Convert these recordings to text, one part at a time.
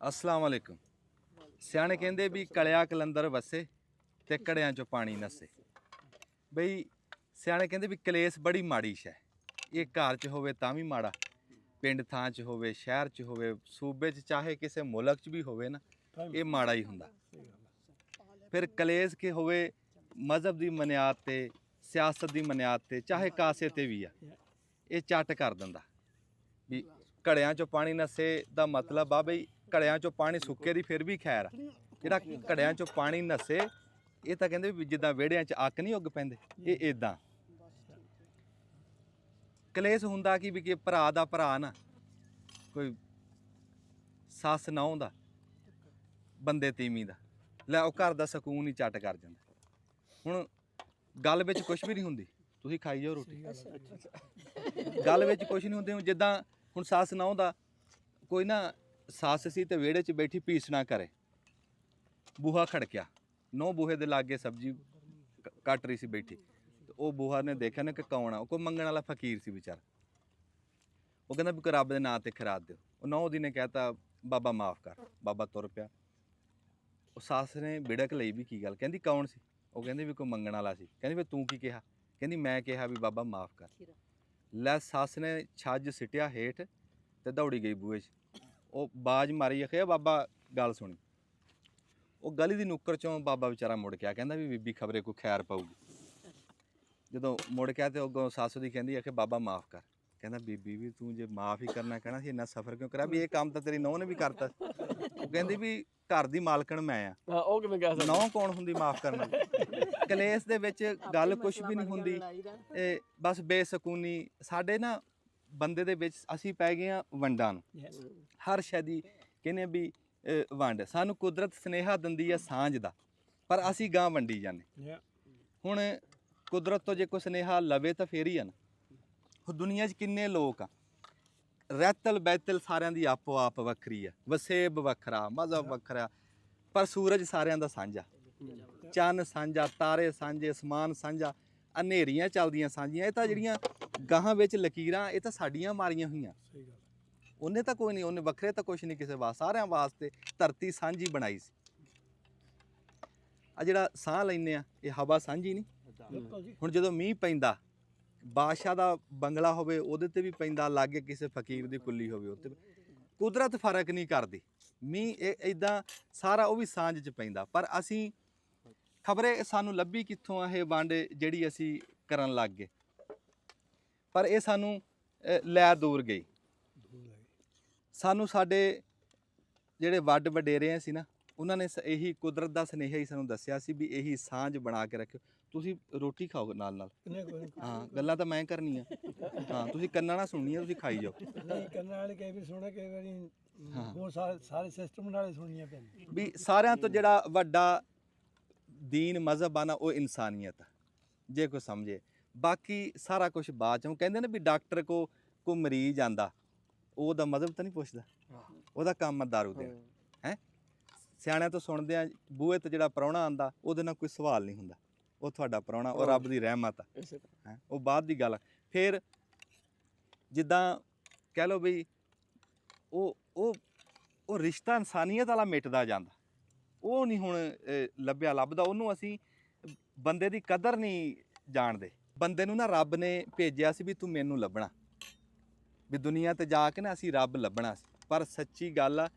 अस्सलाम वालेकुम। सियाणे कहते भी कलिया कलंदर वसे ते घड़ियां चो पानी नसे। बई सियाणे कहते भी कलेस बड़ी माड़ी शै। ये घर च होवे तां भी माड़ा, पिंड थां च होवे, शहर च होवे, सूबे च चाहे किसी मुल्क च भी होवे ना, ये माड़ा ही हुंदा। फिर कलेस के होवे मजहब की मनियाद ते, सियासत की मनियाद ते, चाहे कासे ते भी आ, ये झट कर दिंदा भी घड़ियां चो पानी नसे दा मतलब आ बई घड़ियां चो पानी सुक्के दी फिर भी खैर आ, जिहड़ा घड़ियां चो पानी नसे ये तां कहंदे भी जिद्दां विहड़ियां च अक्क नहीं उग पैंदे, ये इदां कलेस हुंदा कि भरा दा भरा ना कोई सस नौं दा बंदे तीमी दा लै ओह घर दा सकून ही झट कर जांदा। हुण गल विच कुछ भी नहीं हुंदी, तुसीं खाई जाओ रोटी, गल विच कुछ नहीं हुंदी। हुण जिद्दां हुण सस नौं दा कोई ना सस सी ते विहड़े च बैठी पीसना करे, बूहा खड़किया, नौं बूहे दे लागे सब्जी कट रही सी बैठी, ते ओह बूहा ने देखिया ना कि कौन आ, कोई मंगण वाला फकीर सी बेचारा। ਉਹ ਕਹਿੰਦਾ ਵੀ ਕੋਈ ਰੱਬ ਦੇ ਨਾਂ ਤੇ ਖਿਰਾਤ ਦਿਓ। ਉਹ ਨੌਂ ਦੀ ਨੇ ਕਹਿਤਾ ਬਾਬਾ ਮਾਫ ਕਰ, ਬਾਬਾ ਤੁਰ ਪਿਆ। ਉਹ ਸੱਸ ਨੇ ਵਿੜਕ ਲਈ ਵੀ ਕੀ ਗੱਲ, ਕਹਿੰਦੀ ਕੌਣ ਸੀ? ਉਹ ਕਹਿੰਦੀ ਵੀ ਕੋਈ ਮੰਗਣ ਵਾਲਾ ਸੀ। ਕਹਿੰਦੀ ਵੀ ਤੂੰ ਕੀ ਕਿਹਾ? ਕਹਿੰਦੀ ਮੈਂ ਕਿਹਾ ਵੀ ਬਾਬਾ ਮਾਫ ਕਰ। ਲੈ ਸੱਸ ਨੇ ਛੱਜ ਸਿੱਟਿਆ ਹੇਠ ਤੇ ਦੌੜੀ ਗਈ ਬੂਹੇ 'ਚ। ਉਹ ਬਾਜ਼ ਮਾਰੀ ਆਖਿਆ ਬਾਬਾ ਗੱਲ ਸੁਣੀ। ਉਹ ਗਲੀ ਦੀ ਨੁੱਕਰ ਚੋਂ ਬਾਬਾ ਵਿਚਾਰਾ ਮੁੜ ਕੇ ਆ, ਕਹਿੰਦਾ ਵੀ ਬੀਬੀ ਖਬਰੇ ਕੋਈ ਖੈਰ ਪਊਗੀ। ਜਦੋਂ ਮੁੜ ਕੇ ਤੇ ਅੱਗੋਂ ਸੱਸ ਦੀ ਕਹਿੰਦੀ ਆਖੇ ਬਾਬਾ ਮਾਫ ਕਰ। ਕਹਿੰਦਾ ਬੀਬੀ ਵੀ ਤੂੰ ਜੇ ਮਾਫ ਹੀ ਕਰਨਾ ਕਹਿਣਾ ਸੀ ਇੰਨਾ ਸਫ਼ਰ ਕਿਉਂ ਕਰਿਆ, ਵੀ ਇਹ ਕੰਮ ਤਾਂ ਤੇਰੀ ਨੌਂ ਨੇ ਵੀ ਕਰਤਾ। ਉਹ ਕਹਿੰਦੀ ਵੀ ਘਰ ਦੀ ਮਾਲਕਣ ਮੈਂ ਆ, ਉਹ ਕਿਵੇਂ ਕਹਿ ਸਕਦਾ, ਨੌਂ ਕੌਣ ਹੁੰਦੀ ਮਾਫ ਕਰਨ। ਕਲੇਸ਼ ਦੇ ਵਿੱਚ ਗੱਲ ਕੁਛ ਵੀ ਨਹੀਂ ਹੁੰਦੀ, ਇਹ ਬਸ ਬੇਸਕੂਨੀ ਸਾਡੇ ਨਾ ਬੰਦੇ ਦੇ ਵਿੱਚ ਅਸੀਂ ਪੈ ਗਏ ਆ ਵੰਡਾਂ ਨੂੰ। ਹਰ ਸ਼ੈ ਦੀ ਕਹਿੰਦੇ ਵੀ ਵੰਡ, ਸਾਨੂੰ ਕੁਦਰਤ ਸੁਨੇਹਾ ਦਿੰਦੀ ਆ ਸਾਂਝ ਦਾ, ਪਰ ਅਸੀਂ ਗਾਂ ਵੰਡੀ ਜਾਂਦੇ। ਹੁਣ ਕੁਦਰਤ ਤੋਂ ਜੇ ਕੋਈ ਸੁਨੇਹਾ ਲਵੇ ਤਾਂ ਫੇਰ ਹੀ ਆ ਨਾ। ਦੁਨੀਆ 'ਚ ਕਿੰਨੇ ਲੋਕ ਆ, ਰਹਿਤਲ ਬੈਤਲ ਸਾਰਿਆਂ ਦੀ ਆਪੋ ਆਪ ਵੱਖਰੀ ਆ, ਵਸੇਬ ਵੱਖਰਾ, ਮਜ਼ਹਬ ਵੱਖਰਾ, ਪਰ ਸੂਰਜ ਸਾਰਿਆਂ ਦਾ ਸਾਂਝਾ, ਚੰਨ ਸਾਂਝਾ, ਤਾਰੇ ਸਾਂਝੇ, ਅਸਮਾਨ ਸਾਂਝਾ, ਹਨੇਰੀਆਂ ਚੱਲਦੀਆਂ ਸਾਂਝੀਆਂ। ਇਹ ਤਾਂ ਜਿਹੜੀਆਂ ਗਾਹਾਂ ਵਿੱਚ ਲਕੀਰਾਂ ਇਹ ਤਾਂ ਸਾਡੀਆਂ ਮਾਰੀਆਂ ਹੋਈਆਂ। ਉਹਨੇ ਤਾਂ ਕੋਈ ਨਹੀਂ, ਉਹਨੇ ਵੱਖਰੇ ਤਾਂ ਕੁਛ ਨਹੀਂ ਕਿਸੇ ਵਾਸਤੇ, ਸਾਰਿਆਂ ਵਾਸਤੇ ਧਰਤੀ ਸਾਂਝੀ ਬਣਾਈ ਸੀ। ਆ ਜਿਹੜਾ ਸਾਹ ਲੈਂਦੇ ਆ ਇਹ ਹਵਾ ਸਾਂਝੀ ਨਹੀਂ। ਹੁਣ ਜਦੋਂ ਮੀਂਹ ਪੈਂਦਾ, ਬਾਦਸ਼ਾਹ ਦਾ ਬੰਗਲਾ ਹੋਵੇ ਉਹਦੇ ਤੇ ਵੀ ਪੈਂਦਾ, ਲਾਗੇ ਕਿਸੇ ਫਕੀਰ ਦੀ ਕੁੱਲੀ ਹੋਵੇ ਉੱਤੇ, ਕੁਦਰਤ ਫਰਕ ਨਹੀਂ ਕਰਦੀ। ਮੀਂਹ ਇਹ ਇੱਦਾਂ ਸਾਰਾ ਉਹ ਵੀ ਸਾਂਝ 'ਚ ਪੈਂਦਾ, ਪਰ ਅਸੀਂ ਖਬਰੇ ਸਾਨੂੰ ਲੱਭੀ ਕਿੱਥੋਂ ਆ ਇਹ ਵੰਡ ਜਿਹੜੀ ਅਸੀਂ ਕਰਨ ਲੱਗ ਗਏ, ਪਰ ਇਹ ਸਾਨੂੰ ਲੈ ਦੂਰ ਗਈ। ਸਾਨੂੰ ਸਾਡੇ ਜਿਹੜੇ ਵੱਡ ਵਡੇਰੇ ਸੀ ਨਾ, ਉਹਨਾਂ ਨੇ ਇਹੀ ਕੁਦਰਤ ਦਾ ਸੁਨੇਹਾ ਹੀ ਸਾਨੂੰ ਦੱਸਿਆ ਸੀ ਵੀ ਇਹੀ ਸਾਂਝ ਬਣਾ ਕੇ ਰੱਖਿਓ। ਤੁਸੀਂ ਰੋਟੀ ਖਾਓ ਨਾਲ ਨਾਲ, ਹਾਂ ਗੱਲਾਂ ਤਾਂ ਮੈਂ ਕਰਨੀਆਂ, ਹਾਂ ਤੁਸੀਂ ਕੰਨਾਂ ਨਾਲ ਸੁਣਨੀਆਂ, ਤੁਸੀਂ ਖਾਈ ਜਾਓ। ਨਹੀਂ ਕੰਨਾਂ ਵਾਲੇ ਕਈ ਵਾਰੀ ਸੁਣੇ, ਕਈ ਵਾਰੀ ਉਹ ਸਾਰੇ ਸਿਸਟਮ ਨਾਲੇ ਸੁਣੀਆਂ ਪੈਂਦੀਆਂ। ਵੀ ਸਾਰਿਆਂ ਤੋਂ ਜਿਹੜਾ ਵੱਡਾ ਦੀਨ ਮਜ਼ਹਬ ਆ ਨਾ ਉਹ ਇਨਸਾਨੀਅਤ ਆ, ਜੇ ਕੋਈ ਸਮਝੇ। ਬਾਕੀ ਸਾਰਾ ਕੁਝ ਬਾਅਦ ਚੋਂ ਕਹਿੰਦੇ ਨੇ ਵੀ ਡਾਕਟਰ ਕੋ ਮਰੀਜ਼ ਆਂਦਾ, ਉਹਦਾ ਮਜ਼ਹਬ ਤਾਂ ਨਹੀਂ ਪੁੱਛਦਾ, ਉਹਦਾ ਕੰਮ ਆ ਦਾਰੂ ਦੇਣਾ ਹੈ। ਸਿਆਣਿਆਂ ਤੋਂ ਸੁਣਦੇ ਆ ਬੂਹੇ ਤੇ ਜਿਹੜਾ ਪ੍ਰਾਹੁਣਾ ਆਂਦਾ ਉਹਦੇ ਨਾਲ ਕੋਈ ਸਵਾਲ ਨਹੀਂ ਹੁੰਦਾ, ਉਹ ਤੁਹਾਡਾ ਪ੍ਰਾਹੁਣਾ, ਉਹ ਰੱਬ ਦੀ ਰਹਿਮਤ ਆ ਹੈ, ਉਹ ਬਾਅਦ ਦੀ ਗੱਲ। ਫਿਰ ਜਿੱਦਾਂ ਕਹਿ ਲਓ ਵੀ ਉਹ ਰਿਸ਼ਤਾ ਇਨਸਾਨੀਅਤ ਵਾਲਾ ਮਿਟਦਾ ਜਾਂਦਾ, ਉਹ ਨਹੀਂ ਹੁਣ ਲੱਭਦਾ। ਉਹਨੂੰ ਅਸੀਂ ਬੰਦੇ ਦੀ ਕਦਰ ਨਹੀਂ ਜਾਣਦੇ। ਬੰਦੇ ਨੂੰ ਨਾ ਰੱਬ ਨੇ ਭੇਜਿਆ ਸੀ ਵੀ ਤੂੰ ਮੈਨੂੰ ਲੱਭਣਾ, ਵੀ ਦੁਨੀਆ ਤੇ ਜਾ ਕੇ ਨਾ ਅਸੀਂ ਰੱਬ ਲੱਭਣਾ ਸੀ, ਪਰ ਸੱਚੀ ਗੱਲ ਆ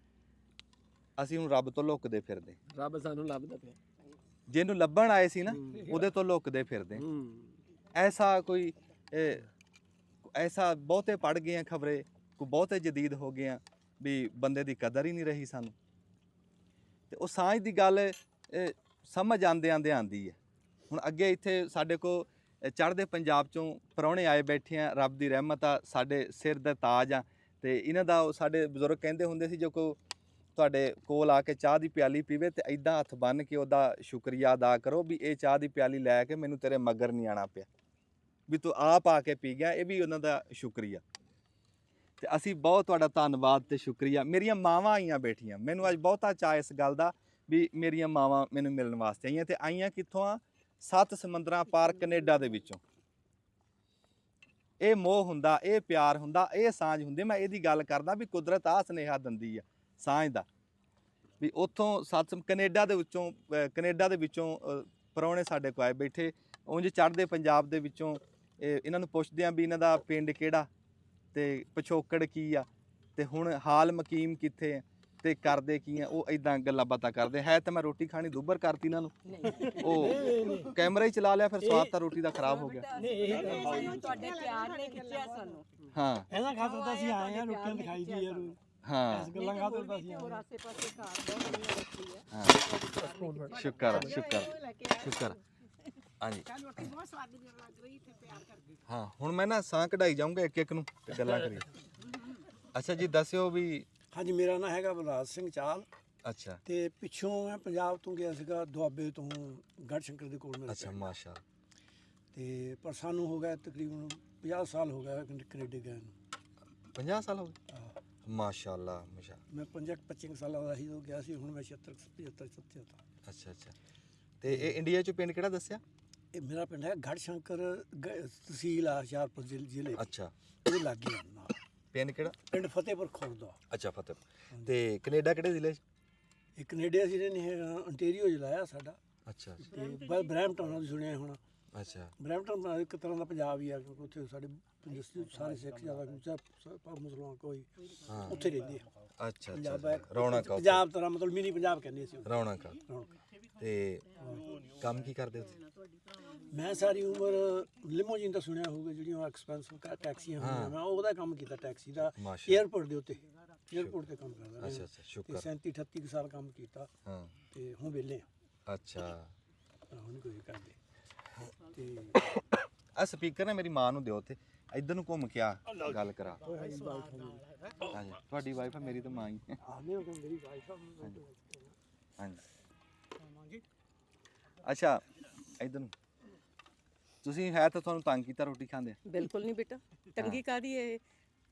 ਅਸੀਂ ਹੁਣ ਰੱਬ ਤੋਂ ਲੁਕਦੇ ਫਿਰਦੇ। ਰੱਬ ਸਾਨੂੰ ਲੱਭਦਾ ਪਿਆ, ਜਿਹਨੂੰ ਲੱਭਣ ਆਏ ਸੀ ਨਾ ਉਹਦੇ ਤੋਂ ਲੁਕਦੇ ਫਿਰਦੇ। ਐਸਾ ਕੋਈ ਐਸਾ ਬਹੁਤੇ ਪੜ ਗਏ ਆ ਖਬਰੇ, ਕੋਈ ਬਹੁਤੇ ਜਦੀਦ ਹੋ ਗਏ ਆ ਵੀ ਬੰਦੇ ਦੀ ਕਦਰ ਹੀ ਨਹੀਂ ਰਹੀ ਸਾਨੂੰ। ਤੇ ਉਹ ਸਾਂਝ ਦੀ ਗੱਲ ਸਮਝ ਆਉਂਦੇ ਆਉਂਦੀ ਹੈ। ਹੁਣ ਅੱਗੇ ਇੱਥੇ ਸਾਡੇ ਕੋਲ ਚੜ੍ਹਦੇ ਪੰਜਾਬ ਚੋਂ ਪ੍ਰਾਹੁਣੇ ਆਏ ਬੈਠੇ ਆ, ਰੱਬ ਦੀ ਰਹਿਮਤ ਆ, ਸਾਡੇ ਸਿਰ ਦਾ ਤਾਜ ਆ। ਤੇ ਇਹਨਾਂ ਦਾ ਸਾਡੇ ਬਜ਼ੁਰਗ ਕਹਿੰਦੇ ਹੁੰਦੇ ਸੀ, ਜੋ ਕੋ ਤੁਹਾਡੇ ਕੋਲ ਆ ਕੇ ਚਾਹ ਦੀ ਪਿਆਲੀ ਪੀਵੇ ਤੇ ਇੱਦਾਂ ਹੱਥ ਬੰਨ੍ਹ ਕੇ ਉਹਦਾ ਸ਼ੁਕਰੀਆ ਅਦਾ ਕਰੋ ਵੀ ਇਹ ਚਾਹ ਦੀ ਪਿਆਲੀ ਲੈ ਕੇ ਮੈਨੂੰ ਤੇਰੇ ਮਗਰ ਨਹੀਂ ਆਉਣਾ ਪਿਆ, ਵੀ ਤੂੰ ਆਪ ਆ ਕੇ ਪੀ ਗਿਆ, ਇਹ ਵੀ ਉਹਨਾਂ ਦਾ ਸ਼ੁਕਰੀਆ। ਤੇ ਅਸੀਂ ਬਹੁਤ ਤੁਹਾਡਾ ਧੰਨਵਾਦ ਤੇ ਸ਼ੁਕਰੀਆ। ਮੇਰੀਆਂ ਮਾਵਾਂ ਆਈਆਂ ਬੈਠੀਆਂ, ਮੈਨੂੰ ਅੱਜ ਬਹੁਤਾ ਚਾਅ ਇਸ ਗੱਲ ਦਾ ਵੀ ਮੇਰੀਆਂ ਮਾਵਾਂ ਮੈਨੂੰ ਮਿਲਣ ਵਾਸਤੇ ਆਈਆਂ। ਤੇ ਆਈਆਂ ਕਿੱਥੋਂ ਆ? 7 ਸਮੁੰਦਰਾਂ ਪਾਰ ਕੈਨੇਡਾ ਦੇ ਵਿੱਚੋਂ। ਇਹ ਮੋਹ ਹੁੰਦਾ, ਇਹ ਪਿਆਰ ਹੁੰਦਾ, ਇਹ ਸਾਂਝ ਹੁੰਦੀ। ਮੈਂ ਇਹਦੀ ਗੱਲ ਕਰਦਾ ਵੀ ਕੁਦਰਤ ਆ ਸੁਨੇਹਾ ਦਿੰਦੀ ਆ ਸਾਂਝ ਦਾ ਵੀ ਉੱਥੋਂ ਕੈਨੇਡਾ ਦੇ ਵਿੱਚੋਂ ਪ੍ਰਾਹੁਣੇ ਸਾਡੇ ਕੋਲ ਆਏ ਬੈਠੇ, ਉਂਝ ਚੜ੍ਹਦੇ ਪੰਜਾਬ ਦੇ ਵਿੱਚੋਂ ਇਹਨਾਂ ਨੂੰ ਪੁੱਛਦੇ ਆ ਵੀ ਇਹਨਾਂ ਦਾ ਪਿੰਡ ਕਿਹੜਾ ਤੇ ਪਿਛੋਕੜ ਕੀ ਆ ਤੇ ਹੁਣ ਹਾਲ ਮਕੀਮ ਕਿੱਥੇ ਆ ਤੇ ਕਰਦੇ ਕੀ ਆ, ਉਹ ਇਦਾਂ ਗੱਲਾਂ ਬਾਤਾਂ ਕਰਦੇ ਹੈ। ਤਾਂ ਮੈਂ ਰੋਟੀ ਖਾਣੀ ਦੁੱਬਰ ਕਰਤੀ ਇਹਨਾਂ ਨੂੰ, ਉਹ ਕੈਮਰਾ ਹੀ ਚਲਾ ਲਿਆ, ਫਿਰ ਸਵਾਦ ਤਾਂ ਰੋਟੀ ਦਾ ਖਰਾਬ ਹੋ ਗਿਆ। ਤੁਹਾਡੇ ਪਿਆਰ ਨੇ ਖਿੱਚਿਆ ਸਾਨੂੰ। ਹਾਂ ਇਹਨਾਂ ਖਾਤਰ ਤਾਂ ਅਸੀਂ ਆਏ ਆ, ਰੋਟੀਆਂ ਦਿਖਾਈ ਦੀ ਯਾਰ ਹਾਂ ਇਸ ਗੱਲਾਂ ਖਾਤਰ ਤਾਂ ਅਸੀਂ ਹੋਰ ਆਸੇ ਪਾਸੇ ਘਰ ਬਹੁਤ ਵਧੀਆ ਰੱਖੀ ਹੈ। ਹਾਂ ਸ਼ੁਕਰ ਹਾਂਜੀ। ਹਾਂ ਹੁਣ ਮੈਂ ਨਾ ਸਾਹ ਕਢਾਈ ਜਾਊਂਗਾ ਇੱਕ ਇੱਕ ਨੂੰ ਤੇ ਗੱਲਾਂ ਕਰੀਏ। ਅੱਛਾ ਜੀ ਦੱਸਿਓ ਵੀ। ਹਾਂਜੀ, ਮੇਰਾ ਨਾਂ ਹੈਗਾ ਬਲਰਾਜ ਸਿੰਘ ਚਾਲ ਅੱਛਾ ਤੇ ਪਿੱਛੋਂ ਮੈਂ ਪੰਜਾਬ ਤੋਂ ਗਿਆ ਸੀਗਾ, ਦੁਆਬੇ ਤੋਂ ਗੜਸ਼ੰਕਰ ਦੇ ਕੋਲ ਮੇਰੇ ਅੱਛਾ ਮਾਸ਼ਾ ਤੇ ਪਰ ਸਾਨੂੰ ਹੋ ਗਿਆ ਤਕਰੀਬਨ 50 ਸਾਲ ਹੋ ਗਿਆ ਕੈਨੇਡਾ ਗਏ ਨੂੰ। 50 ਸਾਲ ਹੋ ਗਏ ਆਹ, ਮਾਸ਼ਾਅੱਲਾ ਮਾਸ਼ਾ। ਮੈਂ 25 ਸਾਲਾਂ ਦਾ ਸੀ ਉਹ ਗਿਆ ਸੀ, ਹੁਣ ਮੈਂ 76 77 ਅੱਛਾ ਤੇ ਇਹ ਇੰਡੀਆ ਚ ਪਿੰਡ ਕਿਹੜਾ ਦੱਸਿਆ? ਇਹ ਮੇਰਾ ਪਿੰਡ ਹੈ ਗੜਸ਼ੰਕਰ, ਤਹਿਸੀਲ ਆ ਹੁਸ਼ਿਆਰਪੁਰ ਜ਼ਿਲ੍ਹੇ ਅੱਛਾ ਉਹਦੇ ਲਾਗੇ ਆ ਨਾਲ। ਪਿੰਡ ਕਿਹੜਾ? ਪਿੰਡ ਫਤਿਹਪੁਰ ਖੁਰਦ। ਅੱਛਾ ਫਤਿਹ। ਤੇ ਕੈਨੇਡਾ ਕਿਹੜੇ ਜ਼ਿਲ੍ਹੇ ਚ? ਇਹ ਕੈਨੇਡਾ ਸੀ ਨੇ ਅੰਟੇਰੀਓ ਜ਼ਿਲ੍ਹਾ ਆ ਸਾਡਾ, ਅੱਛਾ ਤੇ ਬਰੈਂਪਟਨ ਉਹਦੀ ਸੁਣਿਆ ਹੋਣਾ। ਅੱਛਾ ਬਰੈਂਪਟਨ ਇੱਕ ਤਰ੍ਹਾਂ ਦਾ ਪੰਜਾਬ ਹੀ ਆ, ਕਿਉਂਕਿ ਉੱਥੇ ਸਾਡੇ ਸਾਰੇ ਸਿੱਖ ਜ਼ਿਆਦਾ ਮੁਸਲਮਾਨ ਕੋਈ ਹਾਂ ਉੱਥੇ ਰਹਿੰਦੇ ਆ। ਅੱਛਾ ਪੰਜਾਬ ਹੈ ਰੌਣਕ ਆ ਉੱਥੇ। ਪੰਜਾਬ ਤਰ੍ਹਾਂ ਮਤਲਬ ਮਿਨੀ ਪੰਜਾਬ ਕਹਿੰਦੇ ਸੀ ਰੌਣਕ ਆ। ਰੌਣਕ। ਤੇ ਕੰਮ ਕੀ ਕਰਦੇ ਉੱਥੇ? ਮੈਂ ਸਾਰੀ ਉਮਰ ਲਿਮੋਜੀਨ ਦਾ ਸੁਣਿਆ ਹੋਊਗਾ, ਜਿਹੜੀਆਂ ਐਕਸਪੈਂਸਿਵ ਟੈਕਸੀਆਂ ਹੁੰਦੀਆਂ, ਮੈਂ ਉਹਦਾ ਕੰਮ ਕੀਤਾ ਟੈਕਸੀ ਦਾ, ਮਾਸ਼ਾ 에ਅਰਪੋਰਟ ਦੇ ਉੱਤੇ 에ਅਰਪੋਰਟ ਤੇ ਕੰਮ ਕਰਦਾ ਰਿਹਾ। ਅੱਛਾ ਤੇ ਸ਼ੁਕਰ 37 38 ਕੁ ਸਾਲ ਕੰਮ ਕੀਤਾ ਹਾਂ ਤੇ ਹੁਣ ਵਿਹਲੇ ਆ, ਅੱਛਾ। ਹੁਣ ਕੋਈ ਕਰਦੇ ਤੇ ਆ ਸਪੀਕਰ ਨੇ ਮੇਰੀ ਮਾਂ ਨੂੰ ਦਿਓ ਤੇ ਇੱਧਰ ਨੂੰ ਘੁੰਮ ਕੇ ਆ ਗੱਲ ਕਰਾ। ਹਾਂਜੀ ਤੁਹਾਡੀ ਵਾਈਫ ਹੈ, ਮੇਰੀ ਤਾਂ ਮਾਂ ਹੀ ਹੈ। ਆਨੇ ਉਹ ਮੇਰੀ ਵਾਈਫ ਆ। ਹਾਂਜੀ ਅੱਛਾ ਇੱਧਰ ਨੂੰ। ਤੁਸੀਂ ਹੈ ਤਾਂ ਤੁਹਾਨੂੰ ਤੰਗ ਕੀਤਾ ਰੋਟੀ ਖਾਂਦੇ? ਬਿਲਕੁਲ ਨਹੀਂ ਬੇਟਾ, ਤੰਗੀ ਕਾਦੀ ਇਹ,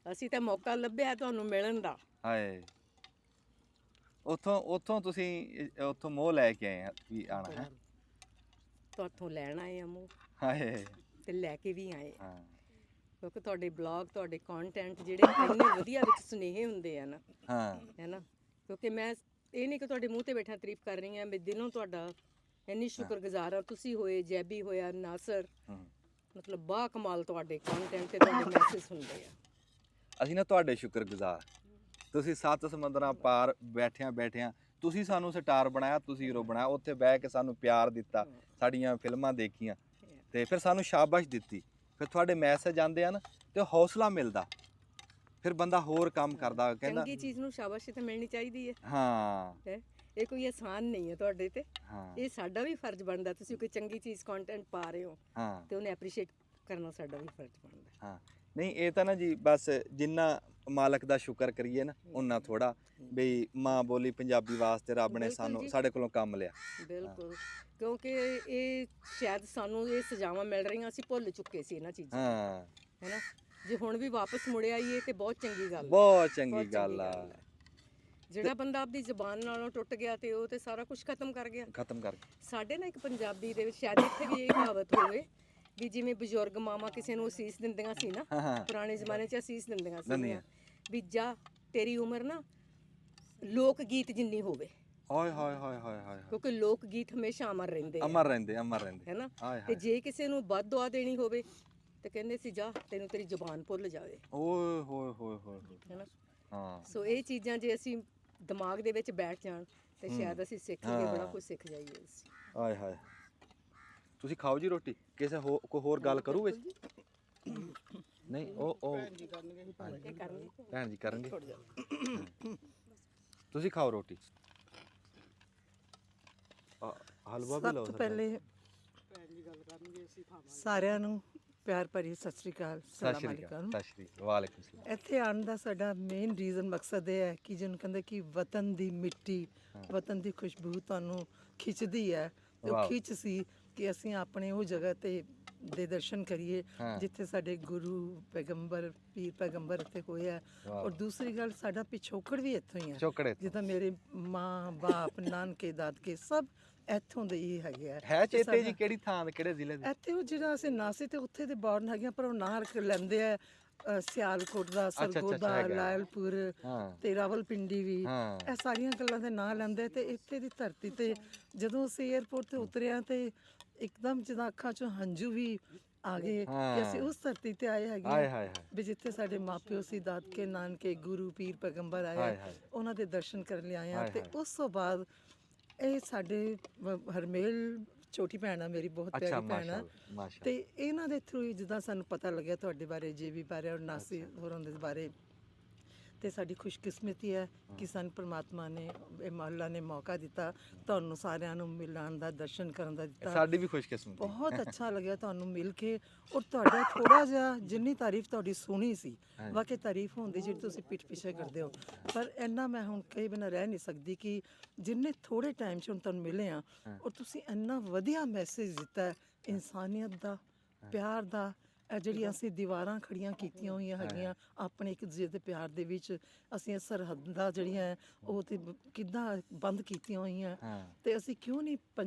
ਅਸੀਂ ਤਾਂ ਮੌਕਾ ਲੱਭਿਆ ਤੁਹਾਨੂੰ ਮਿਲਣ ਦਾ। ਹਾਏ ਉੱਥੋਂ ਤੁਸੀਂ ਉੱਥੋਂ ਮੋਹ ਲੈ ਕੇ ਆਏ ਆ ਵੀ ਆਣਾ ਹੈ? ਤੁਹਾਥੋਂ ਲੈਣ ਆਏ ਆ ਮੂੰਹ ਹਾਏ ਤੇ ਲੈ ਕੇ ਵੀ ਆਏ, ਹਾਂ ਕਿਉਂਕਿ ਤੁਹਾਡੇ ਬਲੌਗ, ਤੁਹਾਡੇ ਕੰਟੈਂਟ ਜਿਹੜੇ ਇੰਨੇ ਵਧੀਆ ਵਿੱਚ ਸੁਨੇਹੇ ਹੁੰਦੇ ਆ ਨਾ, ਹਾਂ ਹੈ ਨਾ। ਕਿਉਂਕਿ ਮੈਂ ਇਹ ਨਹੀਂ ਕਿ ਤੁਹਾਡੇ ਮੂੰਹ ਤੇ ਬੈਠਾ ਤਾਰੀਫ ਕਰ ਰਹੀ ਹਾਂ, ਮੈਂ ਦਿਲੋਂ ਤੁਹਾਡਾ ਇੰਨੀ ਸ਼ੁਕਰਗੁਜ਼ਾਰ ਆ। ਤੁਸੀਂ ਹੋਏ, ਜੈਬੀ ਹੋਇਆ, ਨਾਸਰ, ਮਤਲਬ ਬਾ ਕਮਾਲ ਤੁਹਾਡੇ ਕੰਟੈਂਟ ਤੇ ਤੁਹਾਡੇ ਮੈਸੇਜ ਹੁੰਦੇ ਆ। ਅਸੀਂ ਨਾ ਤੁਹਾਡੇ ਸ਼ੁਕਰਗੁਜ਼ਾਰ। ਤੁਸੀਂ 7 ਸਮੁੰਦਰਾਂ ਪਾਰ ਬੈਠਿਆਂ ਤੁਸੀਂ ਸਾਨੂੰ ਸਟਾਰ ਬਣਾਇਆ, ਤੁਸੀਂ ਹੀਰੋ ਬਣਾਇਆ, ਉੱਥੇ ਬਹਿ ਕੇ ਸਾਨੂੰ ਪਿਆਰ ਦਿੱਤਾ, ਸਾਡੀਆਂ ਫਿਲਮਾਂ ਦੇਖੀਆਂ ਤੇ ਫਿਰ ਸਾਨੂੰ ਸ਼ਾਬਾਸ਼ ਦਿੱਤੀ। ਫਿਰ ਤੁਹਾਡੇ ਮੈਸੇਜ ਆਉਂਦੇ ਹਨ ਤੇ ਹੌਸਲਾ ਮਿਲਦਾ, ਫਿਰ ਬੰਦਾ ਹੋਰ ਕੰਮ ਕਰਦਾ, ਕਹਿੰਦਾ ਚੰਗੀ ਚੀਜ਼ ਨੂੰ ਸ਼ਾਬਾਸ਼ੀ ਤਾਂ ਮਿਲਣੀ ਚਾਹੀਦੀ ਹੈ। ਹਾਂ ਇਹ ਕੋਈ ਆਸਾਨ ਨਹੀਂ ਹੈ ਤੁਹਾਡੇ ਤੇ, ਹਾਂ ਇਹ ਸਾਡਾ ਵੀ ਫਰਜ਼ ਬਣਦਾ। ਤੁਸੀਂ ਕੋਈ ਚੰਗੀ ਚੀਜ਼ ਕੰਟੈਂਟ ਪਾ ਰਹੇ ਹੋ ਹਾਂ ਤੇ ਉਹਨੇ ਐਪਰੀਸ਼ੀਏਟ ਕਰਨਾ ਸਾਡਾ ਵੀ ਫਰਜ਼ ਬਣਦਾ। ਹਾਂ ਨਹੀਂ ਇਹ ਤਾਂ ਨਾ ਜੀ ਬਸ ਜਿੰਨਾ ਮਾਲਕ ਦਾ ਸ਼ੁਕਰ ਕਰੀਏ ਨਾ ਉਹਨਾਂ ਥੋੜਾ, ਬਈ ਮਾਂ ਬੋਲੀ ਪੰਜਾਬੀ ਵਾਸਤੇ ਰੱਬ ਨੇ ਬਿਲਕੁਲ ਜੀ। ਸਾਡੇ ਕੋਲੋਂ ਕੰਮ ਲਿਆ। ਬਿਲਕੁਲ, ਕਿਉਂਕਿ ਇਹ ਸ਼ਾਇਦ ਸਾਨੂੰ ਇਹ ਸਜ਼ਾਵਾਂ ਮਿਲ ਰਹੀਆਂ, ਅਸੀਂ ਭੁੱਲ ਚੁੱਕੇ ਸੀ ਇਹਨਾਂ ਚੀਜ਼ਾਂ, ਹਾਂ ਹੈ ਨਾ। ਜੇ ਹੁਣ ਵੀ ਵਾਪਸ ਮੁੜ ਆਈਏ ਤੇ ਬਹੁਤ ਚੰਗੀ ਗੱਲ ਹੈ, ਬਹੁਤ ਬਹੁਤ ਚੰਗੀ ਗੱਲ ਆ। ਹੈ। ਜਿਹੜਾ ਬੰਦਾ ਆਪਦੀ ਜ਼ੁਬਾਨ ਨਾਲੋਂ ਟੁੱਟ ਗਿਆ ਤੇ ਉਹ ਤੇ ਸਾਰਾ ਕੁਝ ਖਤਮ ਕਰ ਗਿਆ। ਖਤਮ ਕਰ। ਸਾਡੇ ਨਾ ਇੱਕ ਪੰਜਾਬੀ ਦੇ ਵਿੱਚ ਸ਼ਾਇਦ ਇੱਥੇ ਵੀ ਇਹ ਕਹਾਵਤ ਹੋਵੇ ਵੀ ਜਿਵੇਂ ਬਜ਼ੁਰਗ ਮਾਮਾ ਕਿਸੇ ਨੂੰ ਅਸੀਸ ਦਿੰਦੀਆਂ ਸੀ ਨਾ, ਹਾਂ ਪੁਰਾਣੇ ਜ਼ਮਾਨੇ 'ਚ ਅਸੀਸ ਦਿੰਦੀਆਂ ਦਿੰਦੀਆਂ। ਸੀ ਵੀ ਜਾ ਤੇਰੀ ਉਮਰ ਨਾ ਲੋਕ ਗੀਤ ਜਿੰਨੀ ਹੋਵੇ, ਹਾਏ ਹਾਏ ਹਾਏ ਹਾਏ ਹਾਏ ਕਿਉਂਕਿ ਲੋਕ ਗੀਤ ਹਮੇਸ਼ਾ ਅਮਰ ਰਹਿੰਦੇ ਆ, ਅਮਰ ਰਹਿੰਦੇ ਹੈ ਨਾ। ਹਾਏ ਤੇ ਹਾਏ ਜੇ ਕਿਸੇ ਨੂੰ ਬਦ ਦੁਆ ਦੇਣੀ ਹੋਵੇ ਤੇ ਕਹਿੰਦੇ ਸੀ ਜਾ ਤੈਨੂੰ ਤੇਰੀ ਜ਼ੁਬਾਨ ਭੁੱਲ ਜਾਵੇ, ਓਏ ਹੋਏ ਹੋਏ ਹੋਏ ਹੈ ਨਾ। ਹਾਂ ਸੋ ਇਹ ਚੀਜ਼ਾਂ ਜੇ ਅਸੀਂ ਦਿਮਾਗ ਦੇ ਵਿੱਚ ਬੈਠ ਜਾਣ ਤੇ ਸ਼ਾਇਦ ਅਸੀਂ ਸਿੱਖ ਲਈਏ, ਬੜਾ ਕੁਝ ਸਿੱਖ ਜਾਈਏ ਅਸੀਂ। ਹਾਏ ਹਾਏ ਤੁਸੀਂ ਖਾਓ ਜੀ ਰੋਟੀ, ਕਿਸੇ ਕੋਈ ਹੋਰ ਗੱਲ ਕਰੂ ਵਿੱਚ? ਨਹੀਂ ਉਹ ਇਹ ਕਰਨੀ ਭੈਣ ਜੀ ਕਰਨਗੇ। ਤੁਸੀਂ ਖਾਓ ਰੋਟੀ। ਹਲਵਾ ਵੀ ਲਓ। ਸਭ ਤੋਂ ਪਹਿਲੇ ਸਾਰਿਆਂ ਨੂੰ ਪਿਆਰ ਭਰੀ ਸਤਿ ਸ਼੍ਰੀ ਅਕਾਲ, ਸਲਾਮ ਅਲੈਕੁਮ। ਸਤਿ ਸ਼੍ਰੀ ਅਕਾਲ, ਵਾਲੇਕੁਮ ਸਲਾਮ। ਇੱਥੇ ਆਉਣ ਦਾ ਸਾਡਾ ਮੇਨ ਰੀਜ਼ਨ ਮਕਸਦ ਇਹ ਹੈ ਕਿ ਜਿਹਨੂੰ ਕਹਿੰਦੇ ਕਿ ਵਤਨ ਦੀ ਮਿੱਟੀ, ਵਤਨ ਦੀ ਖੁਸ਼ਬੂ ਤੁਹਾਨੂੰ ਖਿੱਚਦੀ ਹੈ, ਤੇ ਉਹ ਖਿੱਚ ਸੀ ਕਿ ਅਸੀਂ ਆਪਣੇ ਉਹ ਜਗ੍ਹਾ ਤੇ ਦੇ ਦਰਸ਼ਨ ਕਰੀਏ ਜਿੱਥੇ ਸਾਡੇ ਗੁਰੂ ਪੈਗੰਬਰ, ਪੀਰ ਪੈਗੰਬਰ ਇੱਥੇ ਹੋਏ ਆ। ਔਰ ਦੂਸਰੀ ਗੱਲ, ਸਾਡਾ ਪਿਛੋਕੜ ਵੀ ਇੱਥੋਂ ਹੀ ਹੈ, ਜਿੱਦਾਂ ਮੇਰੇ ਮਾਂ ਬਾਪ, ਨਾਨਕੇ, ਦਾਦਕੇ ਸਭ ਇੱਥੋਂ ਦੇ ਹੀ ਹੈਗੇ ਆ। ਹੈ ਚੇਤੇ ਜੀ ਕਿਹੜੀ ਥਾਂ ਦੇ, ਕਿਹੜੇ ਜ਼ਿਲ੍ਹੇ ਦੇ? ਇੱਥੇ ਉਹ ਜਿਹੜਾ ਅਸੀਂ ਨਾ ਸੀ ਤੇ ਉੱਥੇ ਦੇ ਬੌਰਨ ਹੈਗੇ ਆ, ਪਰ ਉਹ ਨਾਂ ਰੱਖ ਲੈਂਦੇ ਆ ਸਿਆਲਕੋਟ ਦਾ, ਅੱਛਾ, ਸਰਗੋਦਾ, ਹੈਗਾ। ਲਾਇਲਪੁਰ ਹਾਂ ਤੇ ਰਾਵਲਪਿੰਡੀ ਵੀ, ਹਾਂ ਇਹ ਸਾਰੀਆਂ ਗੱਲਾਂ ਦੇ ਨਾਂ ਲੈਂਦੇ। ਤੇ ਇੱਥੇ ਦੀ ਧਰਤੀ ਤੇ ਜਦੋਂ ਅਸੀਂ 에ਅਰਪੋਰਟ ਤੇ ਉਤਰਿਆ ਤੇ ਇੱਕਦਮ ਜਿੱਦਾਂ ਅੱਖਾਂ 'ਚੋਂ ਹੰਝੂ ਵੀ ਆ ਗਏ ਕਿ ਅਸੀਂ ਉਸ ਧਰਤੀ ਤੇ ਆਏ ਹੈਗੇ ਹਾਏ ਹਾਂ, ਹਾਏ ਹਾਏ ਵੀ ਜਿੱਥੇ ਸਾਡੇ ਮਾਪਿਓ ਸੀ, ਦਾਦਕੇ, ਨਾਨਕੇ, ਗੁਰੂ, ਪੀਰ, ਪੈਗੰਬਰ ਆਏ ਹਾਏ ਆ, ਹਾਏ ਉਹਨਾਂ ਦੇ ਦਰਸ਼ਨ ਕਰਨ ਲਈ ਆਏ ਆ। ਹਾਏ ਤੇ ਹਾਏ। ਉਸ ਤੋਂ ਬਾਅਦ ਇਹ ਸਾਡੇ ਹਰਮੇਲ ਛੋਟੀ ਭੈਣ ਆ, ਮੇਰੀ ਬਹੁਤ ਅੱਛਾ ਪਿਆਰੀ ਭੈਣ ਆ, ਮਾਸ਼ਾਅੱਲਾ ਮਾਸ਼ਾਅੱਲਾ ਤੇ ਇਹਨਾਂ ਦੇ ਥਰੂ ਹੀ ਜਿੱਦਾਂ ਸਾਨੂੰ ਪਤਾ ਲੱਗਿਆ ਤੁਹਾਡੇ ਬਾਰੇ, ਜੇਬੀ ਬਾਰੇ ਔਰ ਨਾਸੀ ਹੋਰਾਂ ਦੇ ਬਾਰੇ। ਤੇ ਸਾਡੀ ਖੁਸ਼ਕਿਸਮਤੀ ਹੈ ਕਿ ਸਾਨੂੰ ਪ੍ਰਮਾਤਮਾ ਨੇ, ਇਹ ਮੌਲਾ ਨੇ ਮੌਕਾ ਦਿੱਤਾ ਤੁਹਾਨੂੰ ਸਾਰਿਆਂ ਨੂੰ ਮਿਲਣ ਦਾ, ਦਰਸ਼ਨ ਕਰਨ ਦਾ ਦਿੱਤਾ। ਸਾਡੀ ਵੀ ਖੁਸ਼ਕਿਸਮਤੀ ਬਹੁਤ ਅੱਛਾ ਲੱਗਿਆ ਤੁਹਾਨੂੰ ਮਿਲ ਕੇ। ਔਰ ਤੁਹਾਡਾ ਥੋੜਾ ਜਿਹਾ, ਜਿੰਨੀ ਤਾਰੀਫ ਤੁਹਾਡੀ ਸੁਣੀ ਸੀ, ਵਾਕਈ ਤਾਰੀਫ ਹੁੰਦੀ ਜਿਹੜੀ ਤੁਸੀਂ ਪਿੱਠ ਪਿੱਛੇ ਕਰਦੇ ਹੋ, ਪਰ ਇੰਨਾ ਮੈਂ ਹੁਣ ਕਈ ਬਿਨਾਂ ਰਹਿ ਨਹੀਂ ਸਕਦੀ ਕਿ ਜਿੰਨੇ ਥੋੜੇ ਟਾਈਮ 'ਚ ਹੁਣ ਤੁਹਾਨੂੰ ਮਿਲੇ ਆ, ਔਰ ਤੁਸੀਂ ਇੰਨਾ ਵਧੀਆ ਮੈਸੇਜ ਦਿੱਤਾ ਹੈ ਇਨਸਾਨੀਅਤ ਦਾ, ਪਿਆਰ ਦਾ। ਇਹ ਜਿਹੜੀਆਂ ਅਸੀਂ ਦੀਵਾਰਾਂ ਖੜੀਆਂ ਕੀਤੀਆਂ ਹੋਈਆਂ ਹੈਗੀਆਂ ਆਪਣੇ ਇੱਕ ਦੂਜੇ ਦੇ ਪਿਆਰ ਦੇ ਵਿੱਚ, ਅਸੀਂ ਇਹ ਸਰਹੱਦਾਂ ਜਿਹੜੀਆਂ ਹੈ ਉਹ ਤੇ ਕਿੱਦਾਂ ਬੰਦ ਕੀਤੀਆਂ ਹੋਈਆਂ, ਤੇ ਅਸੀਂ ਕਿਉਂ ਨਹੀਂ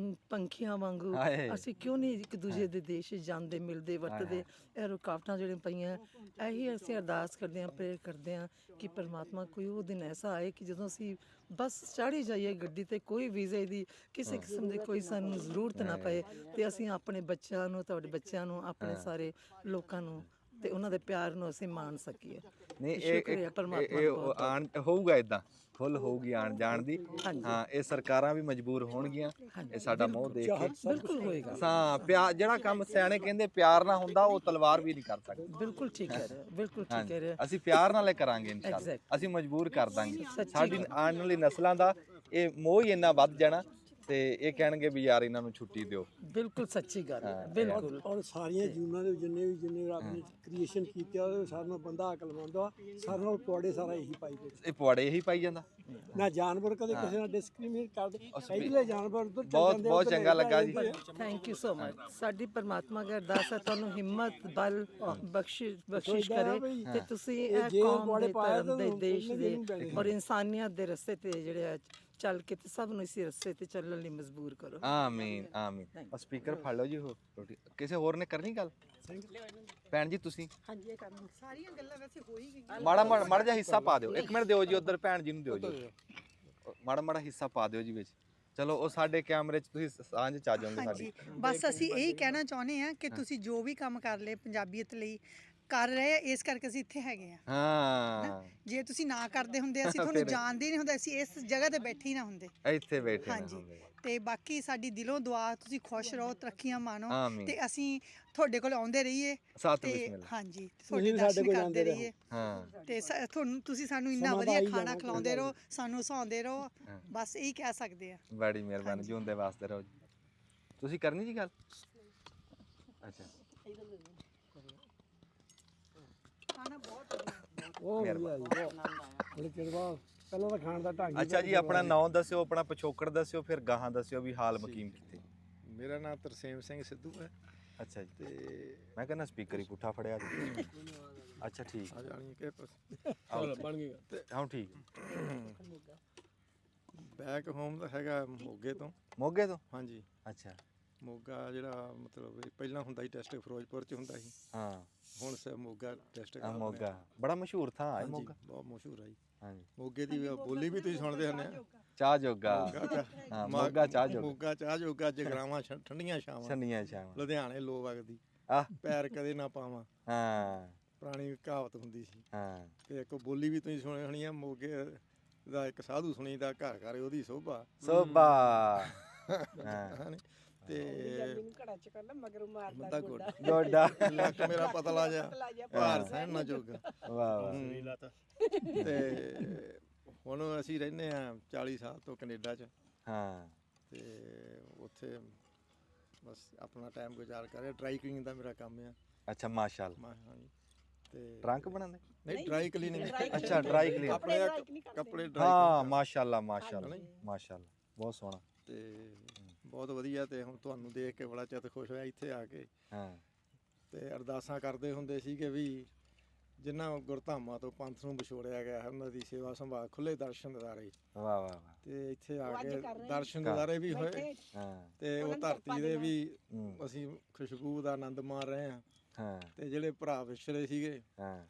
ਪੰਖੀਆਂ ਵਾਂਗੂ, ਹਾਏ। ਅਸੀਂ ਕਿਉਂ ਨਹੀਂ ਇੱਕ ਦੂਜੇ ਦੇ ਦੇਸ਼ 'ਚ ਜਾਂਦੇ, ਮਿਲਦੇ, ਵਰਤਦੇ। ਇਹ ਰੁਕਾਵਟਾਂ ਜਿਹੜੀਆਂ ਪਈਆਂ, ਇਹੀ ਅਸੀਂ ਅਰਦਾਸ ਕਰਦੇ ਹਾਂ, ਪ੍ਰੇਅਰ ਕਰਦੇ ਹਾਂ ਕਿ ਪਰਮਾਤਮਾ ਕੋਈ ਉਹ ਦਿਨ ਐਸਾ ਆਏ ਕਿ ਜਦੋਂ ਅਸੀਂ ਬਸ ਚੜ੍ਹ ਜਾਈਏ ਗੱਡੀ ਤੇ, ਕੋਈ ਵੀਜ਼ੇ ਦੀ ਕਿਸੇ ਕਿਸਮ ਦੀ ਕੋਈ ਸਾਨੂੰ ਜ਼ਰੂਰਤ ਨਾ ਪਏ, ਤੇ ਅਸੀਂ ਆਪਣੇ ਬੱਚਿਆਂ ਨੂੰ, ਤੁਹਾਡੇ ਬੱਚਿਆਂ ਨੂੰ, ਆਪਣੇ ਸਾਰੇ ਲੋਕਾਂ ਨੂੰ ਤੇ ਉਹਨਾਂ ਦੇ ਪਿਆਰ ਨੂੰ ਅਸੀਂ ਮਾਣ ਸਕੀਏ। ਨਹੀਂ ਤੇ ਇਹ ਸ਼ੁਕਰੀਆ ਪਰਮਾਤਮਾ ਦਾ ਇਹ ਬਹੁਤ-ਬਹੁਤ। ਆਣ ਹੋਊਗਾ ਇਦਾਂ ਫੁੱਲ ਹੋਊਗੀ ਆਣ ਜਾਣ ਦੀ। ਹਾਂ ਇਹ ਸਰਕਾਰਾਂ ਵੀ ਮਜਬੂਰ ਹੋਣਗੀਆਂ ਇਹ ਸਾਡਾ ਮੋਹ ਦੇਖ ਕੇ। ਬਿਲਕੁਲ ਹੋਏਗਾ, ਹਾਂ ਪਿਆਰ, ਜਿਹੜਾ ਕੰਮ ਸਿਆਣੇ ਕਹਿੰਦੇ ਪਿਆਰ ਨਾ ਹੁੰਦਾ ਉਹ ਤਲਵਾਰ ਵੀ ਨਹੀਂ ਕਰ ਸਕਦੀ। ਬਿਲਕੁਲ ਠੀਕ ਹੈ, ਬਿਲਕੁਲ ਠੀਕ ਹੈ। ਅਸੀਂ ਪਿਆਰ ਨਾਲ ਇਹ ਕਰਾਂਗੇ ਇਨਸ਼ਾਅੱਲਾ, Exact। ਅਸੀਂ ਮਜਬੂਰ ਕਰ ਦਾਂਗੇ ਸਾਡੀ ਆਉਣ ਵਾਲੀ ਨਸਲਾਂ ਦਾ ਇਹ ਮੋਹ ਹੀ ਇੰਨਾ ਵੱਧ ਜਾਣਾ ਤੇ ਇਹ ਕਹਿਣਗੇ ਵੀ ਯਾਰ ਇਹਨਾਂ ਨੂੰ ਛੁੱਟੀ ਦਿਓ। ਬਿਲਕੁਲ ਸੱਚੀ ਗੱਲ ਹੈ, ਬਿਲਕੁਲ। ਔਰ ਸਾਰੀਆਂ ਜੂਨਾਂ ਦੇ ਜਿੰਨੇ ਰੱਬ ਨੇ ਕ੍ਰੀਏਸ਼ਨ ਕੀਤੀ ਆ, ਉਹਦੇ ਸਾਰਿਆਂ ਨਾਲ ਬੰਦਾ ਅਕਲਮੰਦ ਆ, ਸਾਰਿਆਂ ਨਾਲ ਪੌੜੇ ਸਾਰਾ ਇਹੀ ਪਾਈ ਗਏ। ਇਹ ਪਵਾੜੇ ਇਹੀ ਪਾਈ ਜਾਂਦਾ। ਨਾ ਜਾਨਵਰ ਕਦੇ ਕਿਸੇ ਨਾਲ ਡਿਸਕ੍ਰਿਮੀਨੇਟ ਕਰਦੇ, ਪਹਿਲੇ ਜਾਨਵਰ ਉਧਰ ਚੱਲ ਬਹੁਤ ਜਾਂਦੇ, ਬਹੁਤ ਉੱਧਰ ਚੰਗਾ ਲੱਗਾ ਜੀ। Thank you so much. ਸਾਡੀ ਪਰਮਾਤਮਾ ਅੱਗੇ ਅਰਦਾਸ ਹੈ ਤੁਹਾਨੂੰ ਹਿੰਮਤ, ਬਲ ਬਖਸ਼ਿਸ਼ ਕਰੇ ਤੇ ਤੁਸੀਂ ਇਹ ਕੌਮ ਦੇ, ਧਰਮ ਦੇ, ਦੇਸ਼ ਦੇ ਔਰ ਇਨਸਾਨੀਅਤ ਦੇ ਰਸਤੇ ਤੇ ਜਿਹੜੇ ਆ ਚੱਲ ਕੇ ਤੇ ਸਭ ਨੂੰ ਇਸੇ ਰਸਤੇ ਤੇ ਚੱਲਣ ਲਈ ਮਜਬੂਰ ਕਰੋ। ਆਮੀਨ ਆਮੀਨ। ਸਪੀਕਰ ਫੜ ਲਓ ਜੀ। ਹੋਰ ਰੋਟੀ ਕਿਸੇ ਹੋਰ ਨੇ ਕਰਨੀ ਗੱਲ? ਭੈਣ ਜੀ ਤੁਸੀਂ ਹਾਂਜੀ, ਇਹ ਕੰਮ ਸਾਰੀਆਂ ਗੱਲਾਂ ਵੈਸੇ ਹੋ ਹੀ ਗਈਆਂ। ਮਾੜਾ ਜਿਹਾ ਹਿੱਸਾ ਪਾ ਦਿਓ। ਇੱਕ ਮਿੰਟ ਦਿਓ ਜੀ, ਉਧਰ ਭੈਣ ਜੀ ਨੂੰ ਦਿਓ ਜੀ, ਮਾੜਾ ਹਿੱਸਾ ਪਾ ਦਿਓ ਜੀ ਵਿੱਚ। ਚਲੋ ਉਹ ਸਾਡੇ ਕੈਮਰੇ 'ਚ ਤੁਸੀਂ ਸਾਂਝ ਚ ਆ ਜਾਓਗੇ ਸਾਡੀ। ਬਸ ਅਸੀਂ ਇਹੀ ਕਹਿਣਾ ਚਾਹੁੰਦੇ ਹਾਂ ਕਿ ਤੁਸੀਂ ਜੋ ਵੀ ਕੰਮ ਕਰ ਲਏ ਪੰਜਾਬੀਅਤ ਲਈ ਕਰ ਰਹੇ ਆ, ਇਸ ਕਰਕੇ ਅਸੀਂ ਇੱਥੇ ਹੈਗੇ ਆ। ਹਾਂ ਜੇ ਤੁਸੀਂ ਨਾ ਕਰਦੇ ਹੁੰਦੇ, ਅਸੀਂ ਤੁਹਾਨੂੰ ਜਾਣਦੇ ਹੀ ਨਹੀਂ ਹੁੰਦੇ, ਅਸੀਂ ਇਸ ਜਗ੍ਹਾ ਤੇ ਬੈਠੇ ਹੀ ਨਾ ਹੁੰਦੇ। ਇੱਥੇ ਬੈਠੇ ਨਾ ਹਾਂਜੀ, ਹੁੰਦੇ। ਤੇ ਬਾਕੀ ਸਾਡੀ ਦਿਲੋਂ ਦੁਆ, ਤੁਸੀਂ ਖੁਸ਼ ਰਹੋ, ਤਰੱਕੀਆਂ ਮਾਣੋ, ਆਮੀਨ। ਤੇ ਅਸੀਂ ਤੁਹਾਡੇ ਕੋਲ ਆਉਂਦੇ ਰਹੀਏ ਸਤ ਤੇ ਬਿਸਮਿਲ੍ਲਾ। ਹਾਂਜੀ ਤੁਹਾਡੇ ਦਰਸ਼ਨ ਕਰਦੇ ਰਹੀਏ। ਹਾਂ ਤੇ ਤੁਹਾਨੂੰ, ਤੁਸੀਂ ਸਾਨੂੰ ਇੰਨਾ ਵਧੀਆ ਖਾਣਾ ਖਿਲਾਉਂਦੇ ਰਹੋ, ਸਾਨੂੰ ਹਸਾਉਂਦੇ ਰਹੋ, ਬਸ ਇਹੀ ਕਹਿ ਸਕਦੇ ਆ। ਬੜੀ ਮਿਹਰਬਾਨੀ, ਜਿਉਂਦੇ ਵਾਸਤੇ ਰਹੋ ਜੀ। ਤੁਸੀਂ ਕਰਨੀ ਜੀ ਗੱਲ? ਅੱਛਾ ਉਹ ਵਧੀਆ ਜੀ, ਬੜੇ ਚਿਰ ਬਾਅਦ ਪਹਿਲਾਂ ਤਾਂ ਖਾਣ ਦਾ ਢੰਗ ਅੱਛਾ ਜੀ, ਆਪਣਾ ਨਾਮ ਦੱਸਿਓ, ਆਪਣਾ ਪਿਛੋਕੜ ਦੱਸਿਓ, ਫਿਰ ਗਾਹਾਂ ਦੱਸਿਓ ਵੀ ਹਾਲ ਮਕੀਮ ਕਿੱਥੇ। ਮੇਰਾ ਨਾਮ ਤਰਸੇਮ ਸਿੰਘ ਸਿੱਧੂ ਹੈ ਅੱਛਾ ਜੀ, ਤੇ ਮੈਂ ਕਹਿੰਦਾ ਸਪੀਕਰ ਹੀ ਪੁੱਠਾ ਫੜਿਆ ਜੀ। ਅੱਛਾ ਠੀਕ ਆ ਜਾਣੀ ਕਿ ਬਣ ਗਿਆ। ਹਾਂ ਠੀਕ। ਬੈਕ ਹੋਮ ਦਾ ਹੈਗਾ ਮੋਗੇ ਤੋਂ। ਮੋਗੇ ਤੋਂ? ਹਾਂਜੀ, ਅੱਛਾ ਮੋਗਾ ਜਿਹੜਾ ਮਤਲਬ ਇਹ ਪਹਿਲਾਂ ਹੁੰਦਾ ਸੀ ਟੈਸਟ ਫਿਰੋਜ਼ਪੁਰ ਚ ਹੁੰਦਾ ਸੀ, ਹਾਂ ਹੁਣ ਸੇ ਮੋਗਾ ਟੈਸਟ ਆ ਮੋਗਾ ਬੜਾ ਮਸ਼ਹੂਰ ਥਾਂ ਹੈ ਹਾਂਜੀ, ਮੋਗਾ। ਬਹੁਤ ਮਸ਼ਹੂਰ ਹੈ ਜੀ। ਹਾਂਜੀ ਮੋਗੇ ਦੀ ਬੋਲੀ ਵੀ ਤੁਸੀਂ ਸੁਣਦੇ ਹੁੰਦੇ ਆ, ਚਾਹ ਜੋਗਾ। ਹਾਂ ਮੋਗਾ ਚਾਹ ਜੋਗਾ। ਮੋਗਾ ਚਾਹ ਜੋਗਾ, ਜਗਰਾਵਾਂ ਠੰਡੀਆਂ ਛਾਵਾਂ, ਛੰਨੀਆਂ ਛਾਵਾਂ। ਲੁਧਿਆਣੇ ਲੋ ਵਗਦੀ, ਆਹ ਪੈਰ ਕਦੇ ਨਾ ਪਾਵਾਂ, ਹਾਂ ਪੁਰਾਣੀ ਕਹਾਵਤ ਹੁੰਦੀ ਸੀ। ਹਾਂ ਤੇ ਇੱਕ ਬੋਲੀ ਵੀ ਤੁਸੀਂ ਸੁਣੀ ਹੋਣੀ ਆ, ਮੋਗੇ ਦਾ ਇੱਕ ਸਾਧੂ ਸੁਣੀਦਾ, ਘਰ ਘਰ ਉਹਦੀ ਸੋਭਾ। ਸੋਭਾ। ਹਾਂ ਤੇ ਬੰਦਾ ਗੋਡਾ ਗੋਡਾ ਲੱਕ ਮੇਰਾ ਪਤਲਾ ਜਾ, ਭਾਰ ਸਹਿਣ ਨਾ ਜੋਗਾ। ਵਾਹ ਵਾਹ। ਤੇ ਹੁਣ ਅਸੀਂ ਰਹਿੰਦੇ ਆ 40 ਸਾਲ ਤੋਂ ਕੈਨੇਡਾ 'ਚ, ਹਾਂ ਤੇ ਉੱਥੇ ਬਸ ਆਪਣਾ ਟਾਈਮ ਗੁਜ਼ਾਰ ਕਰ ਰਿਹਾ। ਡਰਾਈ ਕਲੀਨਿੰਗ ਦਾ ਮੇਰਾ ਕੰਮ ਆ। ਅੱਛਾ ਮਾਸ਼ਾਅੱਲਾ। ਹਾਂਜੀ, ਤੇ ਟਰੰਕ ਬਣਾਉਂਦੇ? ਨਹੀਂ ਡਰਾਈ ਕਲੀਨਿੰਗ। ਅੱਛਾ ਡਰਾਈ ਕਲੀਨ। ਆਪਣੇ ਕੱਪੜੇ ਡਰਾਈ ਹਾਂ ਮਾਸ਼ਾਅੱਲਾ ਮਾਸ਼ਾਅੱਲਾ ਮਾਸ਼ਾਅੱਲਾ, ਬਹੁਤ ਸੋਹਣਾ। ਤੇ ਬਹੁਤ ਵਧੀਆ। ਤੇ ਹੁਣ ਤੁਹਾਨੂੰ ਦੇਖ ਕੇ ਬੜਾ ਚਿੱਤ ਖੁਸ਼ ਹੋਇਆ ਇੱਥੇ ਆ ਕੇ। ਹਾਂ ਤੇ ਅਰਦਾਸਾਂ ਕਰਦੇ ਹੁੰਦੇ ਸੀਗੇ ਵੀ ਜਿਨ੍ਹਾਂ ਗੁਰਧਾਮਾਂ ਤੋਂ ਪੰਥ ਨੂੰ ਵਿਛੋੜਿਆ ਗਿਆ ਹੈ, ਉਹਨਾਂ ਦੀ ਸੇਵਾ ਸੰਭਾਲ, ਖੁੱਲੇ ਦਰਸ਼ਨ ਦਿਦਾਰੇ। ਵਾਹ ਵਾਹ ਵਾਹ। ਤੇ ਇੱਥੇ ਆ ਕੇ ਦਰਸ਼ਨ ਦਿਦਾਰੇ ਵੀ ਹੋਏ, ਹਾਂ ਤੇ ਉਹ ਧਰਤੀ ਦੇ ਵੀ ਹੂੰ, ਅਸੀਂ ਖੁਸ਼ਬੂ ਦਾ ਆਨੰਦ ਮਾਣ ਰਹੇ ਹਾਂ। ਹਾਂ ਤੇ ਜਿਹੜੇ ਭਰਾ ਵਿਛੜੇ ਸੀਗੇ, ਹਾਂ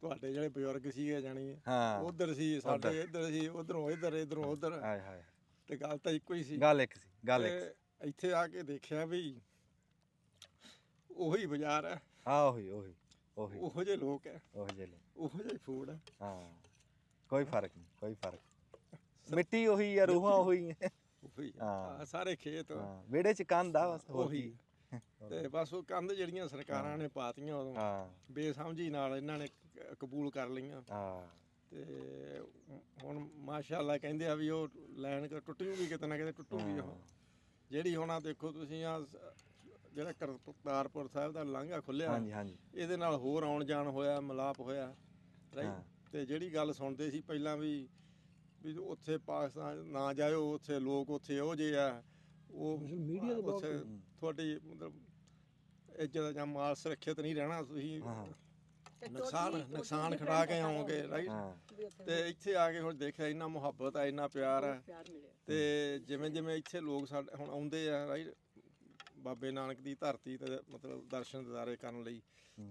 ਤੁਹਾਡੇ ਜਿਹੜੇ ਬਜ਼ੁਰਗ ਸੀਗੇ ਜਾਣੀ ਹਾਂ ਉਧਰ ਸੀ, ਸਾਡੇ ਇੱਧਰ ਸੀ, ਉਧਰੋਂ ਇੱਧਰ, ਇਧਰੋਂ ਉਧਰ, ਹਾਏ ਹਾਏ ਤੇ ਗੱਲ ਤਾਂ ਇੱਕੋ ਹੀ ਸੀ। ਗੱਲ ਇੱਕ ਸੀ, ਗੱਲ ਇੱਕ ਸੀ। ਤੇ ਇੱਥੇ ਆ ਕੇ ਦੇਖਿਆ ਵੀ ਉਹੀ ਬਾਜ਼ਾਰ ਹੈ, ਹਾਂ ਉਹੀ ਉਹੀ ਉਹੀ ਉਹੋ ਜਿਹੇ ਲੋਕ ਹੈ, ਉਹ ਜਿਹੇ ਉਹੋ ਜਿਹੇ ਫੂਡ ਹੈ। ਹਾਂ ਕੋਈ ਫਰਕ ਨਹੀਂ, ਕੋਈ ਫਰਕ ਨਹੀਂ। ਮਿੱਟੀ ਉਹੀ ਆ, ਰੂਹਾਂ ਉਹੀ ਆ। ਉਹੀ ਹਾਂ। ਆਹ ਸਾਰੇ ਖੇਤ ਹਾਂ ਵਿਹੜੇ ਚ ਕੰਧ ਆ ਬਸ, ਹੋਰ ਉਹੀ। ਕੀ। ਤੇ ਬਸ ਉਹ ਕੰਧ ਜਿਹੜੀਆਂ ਸਰਕਾਰਾਂ ਨੇ ਪਾਤੀਆਂ ਉਦੋਂ ਹਾਂ ਬੇਸਮਝੀ ਨਾਲ ਇਹਨਾਂ ਨੇ ਕਬੂਲ ਕਰ ਲਈਆਂ। ਹਾਂ ਤੇ ਹੁਣ ਮਾਸ਼ਾਅੱਲਾ ਕਹਿੰਦੇ ਆ ਵੀ ਉਹ ਲਾਈਨ ਟੁੱਟ ਜੂਗੀ, ਕਿਤੇ ਨਾ ਕਿਤੇ ਟੁੱਟੂਗੀ ਉਹ। ਜਿਹੜੀ ਹੁਣ ਆ ਦੇਖੋ ਤੁਸੀਂ ਆ ਜਿਹੜਾ ਕਰਤਾਰਪੁਰ ਸਾਹਿਬ ਦਾ ਲਾਂਘਾ ਖੁੱਲਿਆ, ਹਾਂਜੀ ਹਾਂਜੀ ਇਹਦੇ ਨਾਲ ਹੋਰ ਆਉਣ ਜਾਣ ਹੋਇਆ, ਮਿਲਾਪ ਹੋਇਆ, ਹਾਂ। ਰਾਈਟ। ਤੇ ਜਿਹੜੀ ਗੱਲ ਸੁਣਦੇ ਸੀ ਪਹਿਲਾਂ ਵੀ ਉੱਥੇ ਪਾਕਿਸਤਾਨ ਨਾ ਜਾਇਓ, ਉੱਥੇ ਲੋਕ ਉੱਥੇ ਉਹ ਜਿਹੇ ਆ, ਉਹ ਮੀਡੀਆ ਦਾ ਬਹੁਤ ਉੱਥੇ ਤੁਹਾਡੀ ਮਤਲਬ ਇੱਜ਼ਤ ਜਾਂ ਮਾਲ ਸੁਰੱਖਿਅਤ ਨਹੀਂ ਰਹਿਣਾ, ਤੁਸੀਂ ਹਾਂ ਨੁਕਸਾਨ ਖੜਾ ਕੇ ਆਓਗੇ, ਰਾਈਟ। ਹਾਂ ਤੇ ਇੱਥੇ ਆ ਕੇ ਹੁਣ ਦੇਖਿਆ ਇੰਨਾ ਮੁਹੱਬਤ ਆ, ਇੰਨਾ ਪਿਆਰ ਆ। ਪਿਆਰ ਮਿਲਿਆ। ਤੇ ਜਿਵੇਂ ਜਿਵੇਂ ਇੱਥੇ ਲੋਕ ਸਾਡੇ ਹੁਣ ਆਉਂਦੇ ਆ, ਰਾਈਟ, ਬਾਬੇ ਨਾਨਕ ਦੀ ਧਰਤੀ ਤੇ ਮਤਲਬ ਦਰਸ਼ਨ ਦਿਦਾਰੇ ਕਰਨ ਲਈ,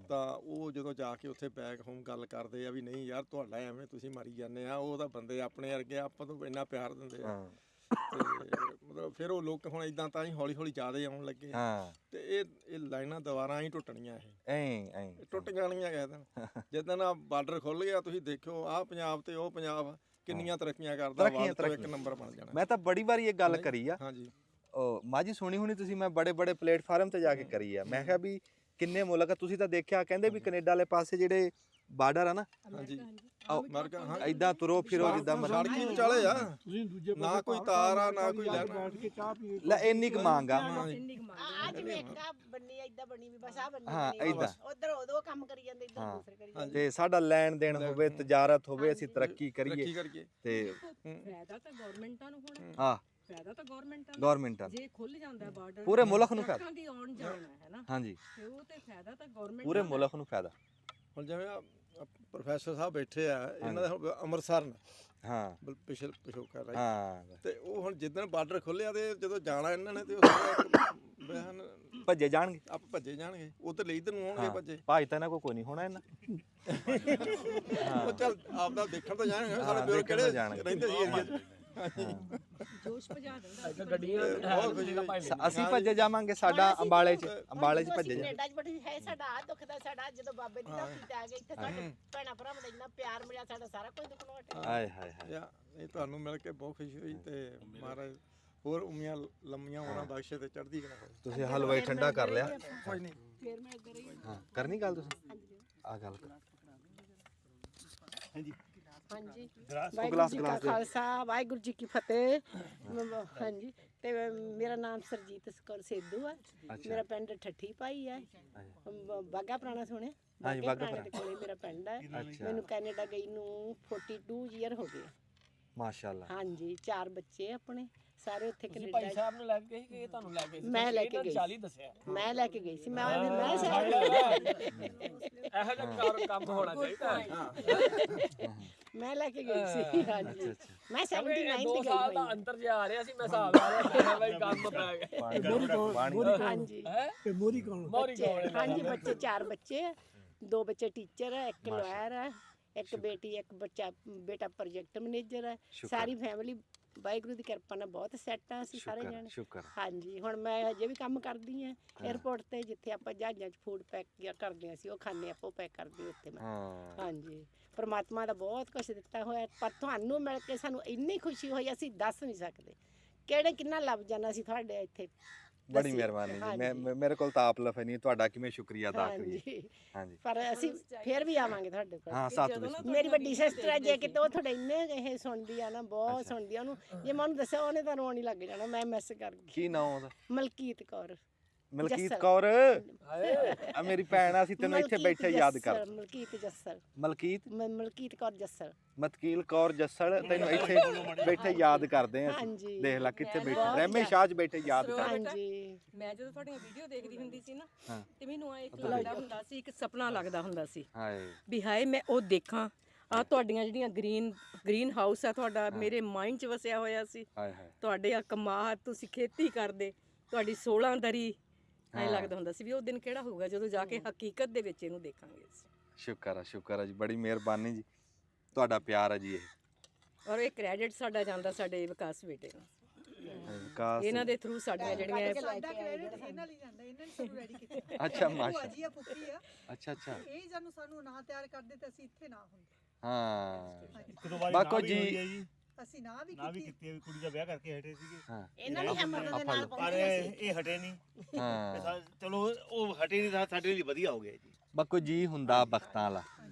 ਤਾਂ ਉਹ ਜਦੋਂ ਜਾ ਕੇ ਉੱਥੇ ਬੈਕ ਹੋਮ ਗੱਲ ਕਰਦੇ ਆ ਵੀ ਨਹੀਂ ਯਾਰ ਤੁਹਾਡਾ ਐਵੇਂ ਤੁਸੀਂ ਮਾਰੀ ਜਾਂਦੇ ਆ, ਉਹ ਤਾਂ ਬੰਦੇ ਆਪਣੇ ਵਰਗੇ, ਆਪਾਂ ਨੂੰ ਇੰਨਾ ਪਿਆਰ ਦਿੰਦੇ ਆ। ਹਾਂ ਤੇ ਮਤਲਬ ਫਿਰ ਉਹ ਲੋਕ ਹੁਣ ਇਦਾਂ ਤਾਂ ਹੀ ਹੌਲੀ ਹੌਲੀ ਜ਼ਿਆਦਾ ਆਉਣ ਲੱਗੇ ਆ। ਹਾਂ ਤੇ ਇਹ ਲਾਈਨਾਂ ਦੁਬਾਰਾ ਹੀ ਟੁੱਟਣੀਆਂ, ਐਂ ਇਹ ਟੁੱਟ ਜਾਣੀਆਂ ਕਿਸੇ ਦਿਨ। ਜਿੱਦਣ ਆ ਬਾਰਡਰ ਖੁੱਲ ਗਿਆ, ਤੁਸੀਂ ਦੇਖਿਓ ਆਹ ਪੰਜਾਬ ਤੇ ਉਹ ਪੰਜਾਬ ਕਿੰਨੀਆਂ ਤਰੱਕੀਆਂ ਕਰਦਾ, ਤਰੱਕੀਆਂ, ਵਰਲਡ ਤੋਂ ਇੱਕ ਤਰੱਕੀਆਂ। ਨੰਬਰ ਬਣ ਜਾਣਾ। ਮੈਂ ਤਾਂ ਬੜੀ ਵਾਰੀ ਇਹ ਗੱਲ ਕਰੀ ਆ। ਹਾਂਜੀ ਉਹ ਮਾਝੀ ਸੁਣੀ ਹੋਣੀ ਤੁਸੀਂ, ਮੈਂ ਬੜੇ ਬੜੇ ਪਲੇਟਫਾਰਮ ਤੇ ਜਾ ਕੇ ਕਰੀ ਆ। ਮੈਂ ਕਿਹਾ ਵੀ ਕਿੰਨੇ ਮੁਲਕ ਆ, ਤੁਸੀਂ ਤਾਂ ਦੇਖਿਆ, ਕਹਿੰਦੇ ਵੀ ਕੈਨੇਡਾ ਵਾਲੇ ਪਾਸੇ ਜਿਹੜੇ ਬਾਰਡਰ ਆ ਨਾ, ਹਾਂਜੀ ਅਮਰੀਕਾ, ਹਾਂ ਐਦਾਂ ਤੁਰੋ ਫਿਰੋ ਜਿੱਦਾਂ ਸੜਕੀ ਵਿਚਾਲੇ ਆ, ਤੁਸੀਂ ਦੂਜੇ ਨਾ ਕੋਈ ਤਾਰ ਆ ਨਾ ਕੋਈ ਲੈਣਾ। ਬੈਠ ਕੇ ਚਾਹ ਪੀ ਲੈ ਇੰਨੀ ਕੁ ਮੰਗ ਆ। ਇੰਨੀ ਕੁ ਮੰਗ ਅੱਜ ਵੇਖਦਾ ਬੰਨੀ ਏਦਾਂ ਬਣੀ ਵੀ ਬਸ ਆ ਬੰਨੀ ਹਾਂ, ਏਦਾਂ। ਉਧਰ ਉਦੋਂ ਕੰਮ ਕਰੀ ਜਾਂਦੇ ਇੱਧਰ ਹਾਂ। ਦੂਸਰੇ ਕਰੀ ਜਾਂਦੇ। ਤੇ ਸਾਡਾ ਲੈਣ ਦੇਣ ਹੋਵੇ, ਤਜਾਰਤ ਹੋਵੇ, ਅਸੀਂ ਤਰੱਕੀ ਕਰੀਏ ਤਰੱਕੀ ਕਰਕੇ ਤੇ ਫਾਇਦਾ ਤਾਂ ਗਵਰਨਮੈਂਟਾਂ ਨੂੰ ਹੋਣਾ, ਹਾਂ ਫਾਇਦਾ ਤਾਂ ਗਵਰਨਮੈਂਟਾਂ ਨੂੰ। ਗਵਰਨਮੈਂਟ ਜੇ ਖੁੱਲ ਜਾਂਦਾ ਬਾਰਡਰ ਪੂਰੇ ਮੁਲਕ ਨੂੰ ਫਾਇਦਾ। ਲੋਕਾਂ ਦੀ ਆਉਣ ਜਾਣਾ ਹੈ ਨਾ, ਹਾਂਜੀ ਤੇ ਉਹ ਤੇ ਫਾਇਦਾ ਤਾਂ ਗਵਰਨਮੈਂਟ ਪੂਰੇ ਮੁਲਕ ਨੂੰ ਫਾਇਦਾ। ਹੁਣ ਜਿਵੇਂ ਪ੍ਰੋਫੈਸਰ ਸਾਹਿਬ ਬੈਠੇ ਆ, ਇਹਨਾਂ ਦਾ ਹੁਣ ਅੰਮ੍ਰਿਤਸਰ ਨੇ ਹਾਂ ਪਿਛੋਕਾ, ਰਾਈਟ। ਹਾਂ ਤੇ ਉਹ ਹੁਣ ਜਿੱਦਣ ਬਾਰਡਰ ਖੁੱਲਿਆ ਤੇ ਜਦੋਂ ਜਾਣਾ ਇਹਨਾਂ ਨੇ, ਤੇ ਉਹ ਸਾਰਾ ਬਿਆਨ ਭੱਜੇ ਜਾਣਗੇ, ਆਪ ਭੱਜੇ ਜਾਣਗੇ, ਉਧਰ ਲਈ ਇਧਰ ਨੂੰ ਆਉਣਗੇ ਭੱਜੇ। ਭਾਜ ਤਾਂ ਇਹਨਾਂ ਕੋਲ ਕੋਈ ਨਹੀਂ ਹੋਣਾ ਇਹਨਾਂ। ਉਹ ਚੱਲ ਆਪਦਾ ਦੇਖਣ ਤਾਂ ਜਾਣਗੇ, ਹਾਂ, ਸਾਡੇ ਬਿਓਰ ਦੇਖਣ ਤਾਂ ਕਿਹੜੇ ਜਾਣਗੇ। ਰਹਿੰਦੇ ਸੀ ਏਰੀਆ 'ਚ। ਜੋਸ਼ ਭਜਾ ਦਿੰਦਾ। ਬਹੁਤ ਖੁਸ਼ੀ ਹੋਈ। ਅਸੀਂ ਭੱਜੇ ਜਾਵਾਂਗੇ, ਸਾਡਾ ਅੰਬਾਲੇ 'ਚ ਭੱਜੇ ਜਾ। ਕੈਨੇਡਾ 'ਚ ਬੜੀ ਹੈ, ਸਾਡਾ ਆ ਦੁਖਦਾ, ਸਾਡਾ ਜਦੋਂ ਬਾਬੇ ਦੀ ਧਰਤੀ ਤੇ ਆ ਗਏ, ਇੱਥੇ ਸਾਡੇ ਭੈਣਾਂ ਭਰਾਵਾਂ ਦਾ ਇੰਨਾ ਪਿਆਰ ਮਿਲਿਆ, ਸਾਡਾ ਸਾਰਾ ਕੁਝ ਦੁੱਖਣੋਂ ਹਟਿਆ। ਹਾਏ ਹਾਏ ਹਾਏ। ਯਾ ਇਹ ਤੁਹਾਨੂੰ ਮਿਲ ਕੇ ਬਹੁਤ ਖੁਸ਼ੀ ਹੋਈ, ਤੇ ਮਹਾਰਾਜ ਹੋਰ ਉਮੀਆਂ ਲੰਮੀਆਂ ਉਮਰਾਂ ਬਖਸ਼ੇ ਤੇ ਚੜ੍ਹਦੀ ਕਲਾ ਹੋਵੇ। ਤੁਸੀਂ ਹਲਵਾਈ ਠੰਡਾ ਕਰ ਲਿਆ? ਕੋਈ ਨਹੀਂ, ਫੇਰ ਮੈਂ ਇੱਧਰ ਹੀ ਹਾਂ ਕਰਨੀ ਗੱਲ ਤੁਸੀਂ ਆ ਗੱਲ ਕਰ। ਹਾਂਜੀ ਗਲਾਸ- ਵਾਹਿਗੁਰੂ ਜੀ ਕਾ ਗਲਾਸ ਦੇ। ਖਾਲਸਾ, ਵਾਹਿਗੁਰੂ ਜੀ ਕੀ ਫਤਿਹ। ਹਾਂਜੀ, ਤੇ ਮੇਰਾ ਨਾਮ ਸਰਜੀਤ ਕੌਰ ਸੇਧੂ ਹੈ। ਮੇਰਾ ਪਿੰਡ ਠੱਠੀ ਭਾਈ ਹੈ, ਬਾਗਾ ਪੁਰਾਣਾ ਸੁਣਿਆ? ਹਾਂਜੀ, ਬਾਘਾ ਪੁਰਾਣਾ ਦੇ ਕੋਲੇ ਮੇਰਾ ਪਿੰਡ ਹੈ। ਅੱਛਾ। ਮੈਨੂੰ ਕੈਨੇਡਾ ਗਈ ਨੂੰ 42 ਈਅਰ ਹੋ ਗਏ। ਮਾਸ਼ਾਅੱਲਾ। ਹਾਂਜੀ, 4 ਬੱਚੇ ਆਪਣੇ, ਸਾਰੇ ਉੱਥੇ ਭਾਈ ਕੈਨੇਡਾ। ਸਾਹਿਬ ਨੂੰ ਲੈ ਕੇ ਗਏ ਕਿ ਇਹ ਤੁਹਾਨੂੰ ਲੈ ਕੇ ਗਏ? ਮੈਂ ਲੈ ਕੇ ਗਈ। 40 ਦੱਸਿਆ। ਮੈਂ ਲੈ ਕੇ ਗਈ ਸੀ, ਮੈਂ ਇਹੋ ਜਿਹਾ ਕੰਮ ਹੋਣਾ ਚਾਹੀਦਾ। ਮੈਂ ਲੈ ਕੇ ਗਈ ਸੀ। ਹਾਂਜੀ, ਮੈਂ 79 2 ਤੇ ਸਾਲ ਦਾ ਗਈ। ਅੰਤਰ ਜਿਹਾ ਆ ਰਿਹਾ ਸੀ, ਮੈਂ ਹਿਸਾਬ ਲਾ ਰਿਹਾ ਬਈ ਕੰਮ ਪੈ ਗਿਆ। ਹਾਂਜੀ, ਤੇ ਮੋਰੀ ਕੌਣ? ਮੋਰੀ ਕੋਲ ਹਾਂਜੀ, ਬੱਚੇ 4 ਬੱਚੇ ਆ, 2 ਬੱਚੇ ਟੀਚਰ ਹੈ, 1 ਲਾਇਰ ਹੈ, 1 ਬੇਟੀ, 1 ਬੇਟਾ ਪ੍ਰੋਜੈਕਟ ਮੈਨੇਜਰ ਹੈ। ਸਾਰੀ ਫੈਮਿਲੀ ਵਾਹਿਗੁਰੂ ਦੀ ਕਿਰਪਾ ਨਾਲ ਬਹੁਤ ਸੈੱਟ ਆ ਅਸੀਂ ਸਾਰੇ ਜਣੇ। ਸ਼ੁਕਰ। ਹਾਂਜੀ, ਹੁਣ ਮੈਂ ਅਜੇ ਵੀ ਕੰਮ ਕਰਦੀ ਆ 에ਅਰਪੋਰਟ ਤੇ, ਜਿੱਥੇ ਆਪਾਂ ਜਹਾਜ਼ਾਂ 'ਚ ਫੂਡ ਪੈਕ ਕਰਦੇ ਆ, ਅਸੀਂ ਉਹ ਖਾਣੇ ਆਪਾਂ ਪੈਕ ਕਰਦੇ ਉੱਥੇ ਮੈਂ। ਹਾਂ ਹਾਂਜੀ, ਪਰਮਾਤਮਾ ਦਾ ਬਹੁਤ ਕੁਝ ਦਿੱਤਾ ਹੋਇਆ, ਪਰ ਤੁਹਾਨੂੰ ਮਿਲ ਕੇ ਸਾਨੂੰ ਇੰਨੀ ਖੁਸ਼ੀ ਹੋਈ, ਅਸੀਂ ਦੱਸ ਨਹੀਂ ਸਕਦੇ ਕਿਹੜੇ ਕਿੰਨਾ ਲੱਭ ਜਾਣਾ ਸੀ ਤੁਹਾਡੇ ਇੱਥੇ। ਬੜੀ ਦੱਸੀ। ਮਿਹਰਬਾਨੀ ਜੀ। ਹਾਂਜੀ। ਮੇਰੇ ਕੋਲ ਤਾਂ ਆਪ ਲਫ਼ਜ਼ ਨਹੀਂ, ਤੁਹਾਡਾ ਕਿਵੇਂ ਸ਼ੁਕਰੀਆ ਅਦਾ ਕਰੀਏ। ਹਾਂਜੀ, ਹਾਂਜੀ ਪਰ ਅਸੀਂ ਫੇਰ ਵੀ ਆਵਾਂਗੇ ਤੁਹਾਡੇ ਕੋਲ। ਹਾਂ ਸਾਥ ਵਿੱਚ। ਮੇਰੀ ਵੱਡੀ ਸਿਸਟਰ ਹੈ, ਜੇ ਕਿਤੇ ਉਹ ਤੁਹਾਡੇ ਇੰਨੇ ਇਹ ਸੁਣਦੀ ਆ ਨਾ, ਬਹੁਤ ਸੁਣਦੀ ਆ ਉਹਨੂੰ, ਜੇ ਮੈਂ ਉਹਨੂੰ ਦੱਸਿਆ ਉਹਨੇ ਤਾਂ ਰੋਣ ਹੀ ਲੱਗ ਜਾਣਾ। ਮੈਂ ਮਿਸ ਕਰ ਗਈ। ਕੀ ਨਾਮ ਉਹਦਾ? ਮਲਕੀਤ ਕੌਰ। ਮਲਕੀਤ ਜੱਸਲ। ਕੌਰ। ਆ ਮੇਰੀ ਭੈਣ ਆ, ਅਸੀਂ ਤੈਨੂੰ ਇੱਥੇ ਮਲਕੀਤ ਬੈਠੇ ਯਾਦ ਜੱਸਲ, ਕਰ। ਮਲਕੀਤ ਜੱਸਲ, ਮਲਕੀਤ ਮਲਕੀਤ ਕੌਰ ਜੱਸਲ। ਮਤਕੀਲ ਕੌਰ ਜੱਸਲ, ਤੈਨੂੰ ਇੱਥੇ ਬੈਠੇ ਯਾਦ ਕਰਦੇ ਆ ਅਸੀਂ। ਹਾਂਜੀ। ਦੇਖ ਲੈ ਕਿੱਥੇ ਬੈਠੇ, ਬਹੁਤ ਰਹਿਮੇ ਸ਼ਾਹ 'ਚ ਬੈਠੇ ਯਾਦ ਕਰ। ਹਾਂਜੀ, ਮੈਂ ਜਦੋਂ ਤੁਹਾਡੀਆਂ ਵੀਡੀਓ ਦੇਖਦੀ ਹੁੰਦੀ ਸੀ ਨਾ, ਹਾਂ। ਤੇ ਮੈਨੂੰ ਆ ਇੱਕ ਲੱਗਦਾ ਹੁੰਦਾ ਸੀ, ਇੱਕ ਸੁਪਨਾ ਲੱਗਦਾ ਹੁੰਦਾ ਸੀ ਹਾਏ ਵੀ ਹਾਏ ਮੈਂ ਉਹ ਦੇਖਾਂ। ਆ ਤੁਹਾਡੀਆਂ ਜਿਹੜੀਆਂ ਗ੍ਰੀਨ ਹਾਊਸ ਆ ਤੁਹਾਡਾ, ਮੇਰੇ ਮਾਈਂਡ 'ਚ ਵਸਿਆ ਹੋਇਆ ਸੀ। ਹਾਏ ਹਾਏ। ਤੁਹਾਡੇ ਆ ਕਮਾਦ, ਤੁਸੀਂ ਖੇਤੀ ਕਰਦੇ, ਤੁਹਾਡੀ 16 ਦਰੀ। ਐਂ ਲੱਗਦਾ ਹੁੰਦਾ ਸੀ ਵੀ ਉਹ ਦਿਨ ਕਿਹੜਾ ਹੋਊਗਾ ਜਦੋਂ ਜਾ ਕੇ ਹਕੀਕਤ ਦੇ ਵਿੱਚ ਇਹਨੂੰ ਦੇਖਾਂਗੇ ਅਸੀਂ। ਸ਼ੁਕਰ ਆ ਜੀ, ਬੜੀ ਮਿਹਰਬਾਨੀ ਜੀ, ਤੁਹਾਡਾ ਪਿਆਰ ਆ ਜੀ। ਇਹ ਔਰ ਇਹ ਕ੍ਰੈਡਿਟ ਸਾਡਾ ਜਾਂਦਾ ਸਾਡੇ ਵਿਕਾਸ ਬੇਟੇ ਨੂੰ। ਵਿਕਾਸ ਇਹਨਾਂ ਦੇ ਥਰੂ ਸਾਡੀਆਂ ਜਿਹੜੀਆਂ ਸਾਡਾ ਕ੍ਰੈਡਿਟ ਇਹਨਾਂ ਲਈ ਜਾਂਦਾ, ਇਹਨਾਂ ਨੇ ਸਾਨੂੰ ਰੈਡੀ ਕੀਤਾ। ਅੱਛਾ, ਭੂਆ ਮਾਸ਼ਾ ਜੀ ਆ, ਫੁੱਫੀ ਆ, ਅੱਛਾ ਇਹ ਸਾਨੂੰ ਨਾ ਤਿਆਰ ਕਰਦੇ ਤੇ ਅਸੀਂ ਇੱਥੇ ਨਾ ਹੁੰਦੇ। ਹਾਂ ਇੱਕ ਦੋ ਵਾਰੀ ਬਾਕੋ ਨਾ ਵੀ ਜੀ। ਹੋਈ ਹੈ ਜੀ, ਅਸੀਂ ਨਾ ਵੀ ਨਾ ਵੀ ਕੀਤੀ। ਕੀਤੀ ਹੈ, ਕੁੜੀ ਦਾ ਵਿਆਹ ਕਰਕੇ ਹਟੇ ਸੀਗੇ, ਹਾਂ ਇਹਨਾਂ ਦੀ ਹਿੰਮਤ ਦੇ ਨਾਲ ਪਰ ਪਹੁੰਚੇ ਅਸੀਂ। ਇਹ ਹਟੇ ਨਹੀਂ। ਹਾਂ ਚਲੋ ਉਹ ਹਟੇ ਨਹੀਂ ਤਾਂ ਸਾਡੇ ਲਈ ਵਧੀਆ ਹੋ ਗਿਆ ਜੀ। ਬਾਕੋ ਜੀ ਹੁੰਦਾ ਬਖਤਾਂ ਵਾਲਾ।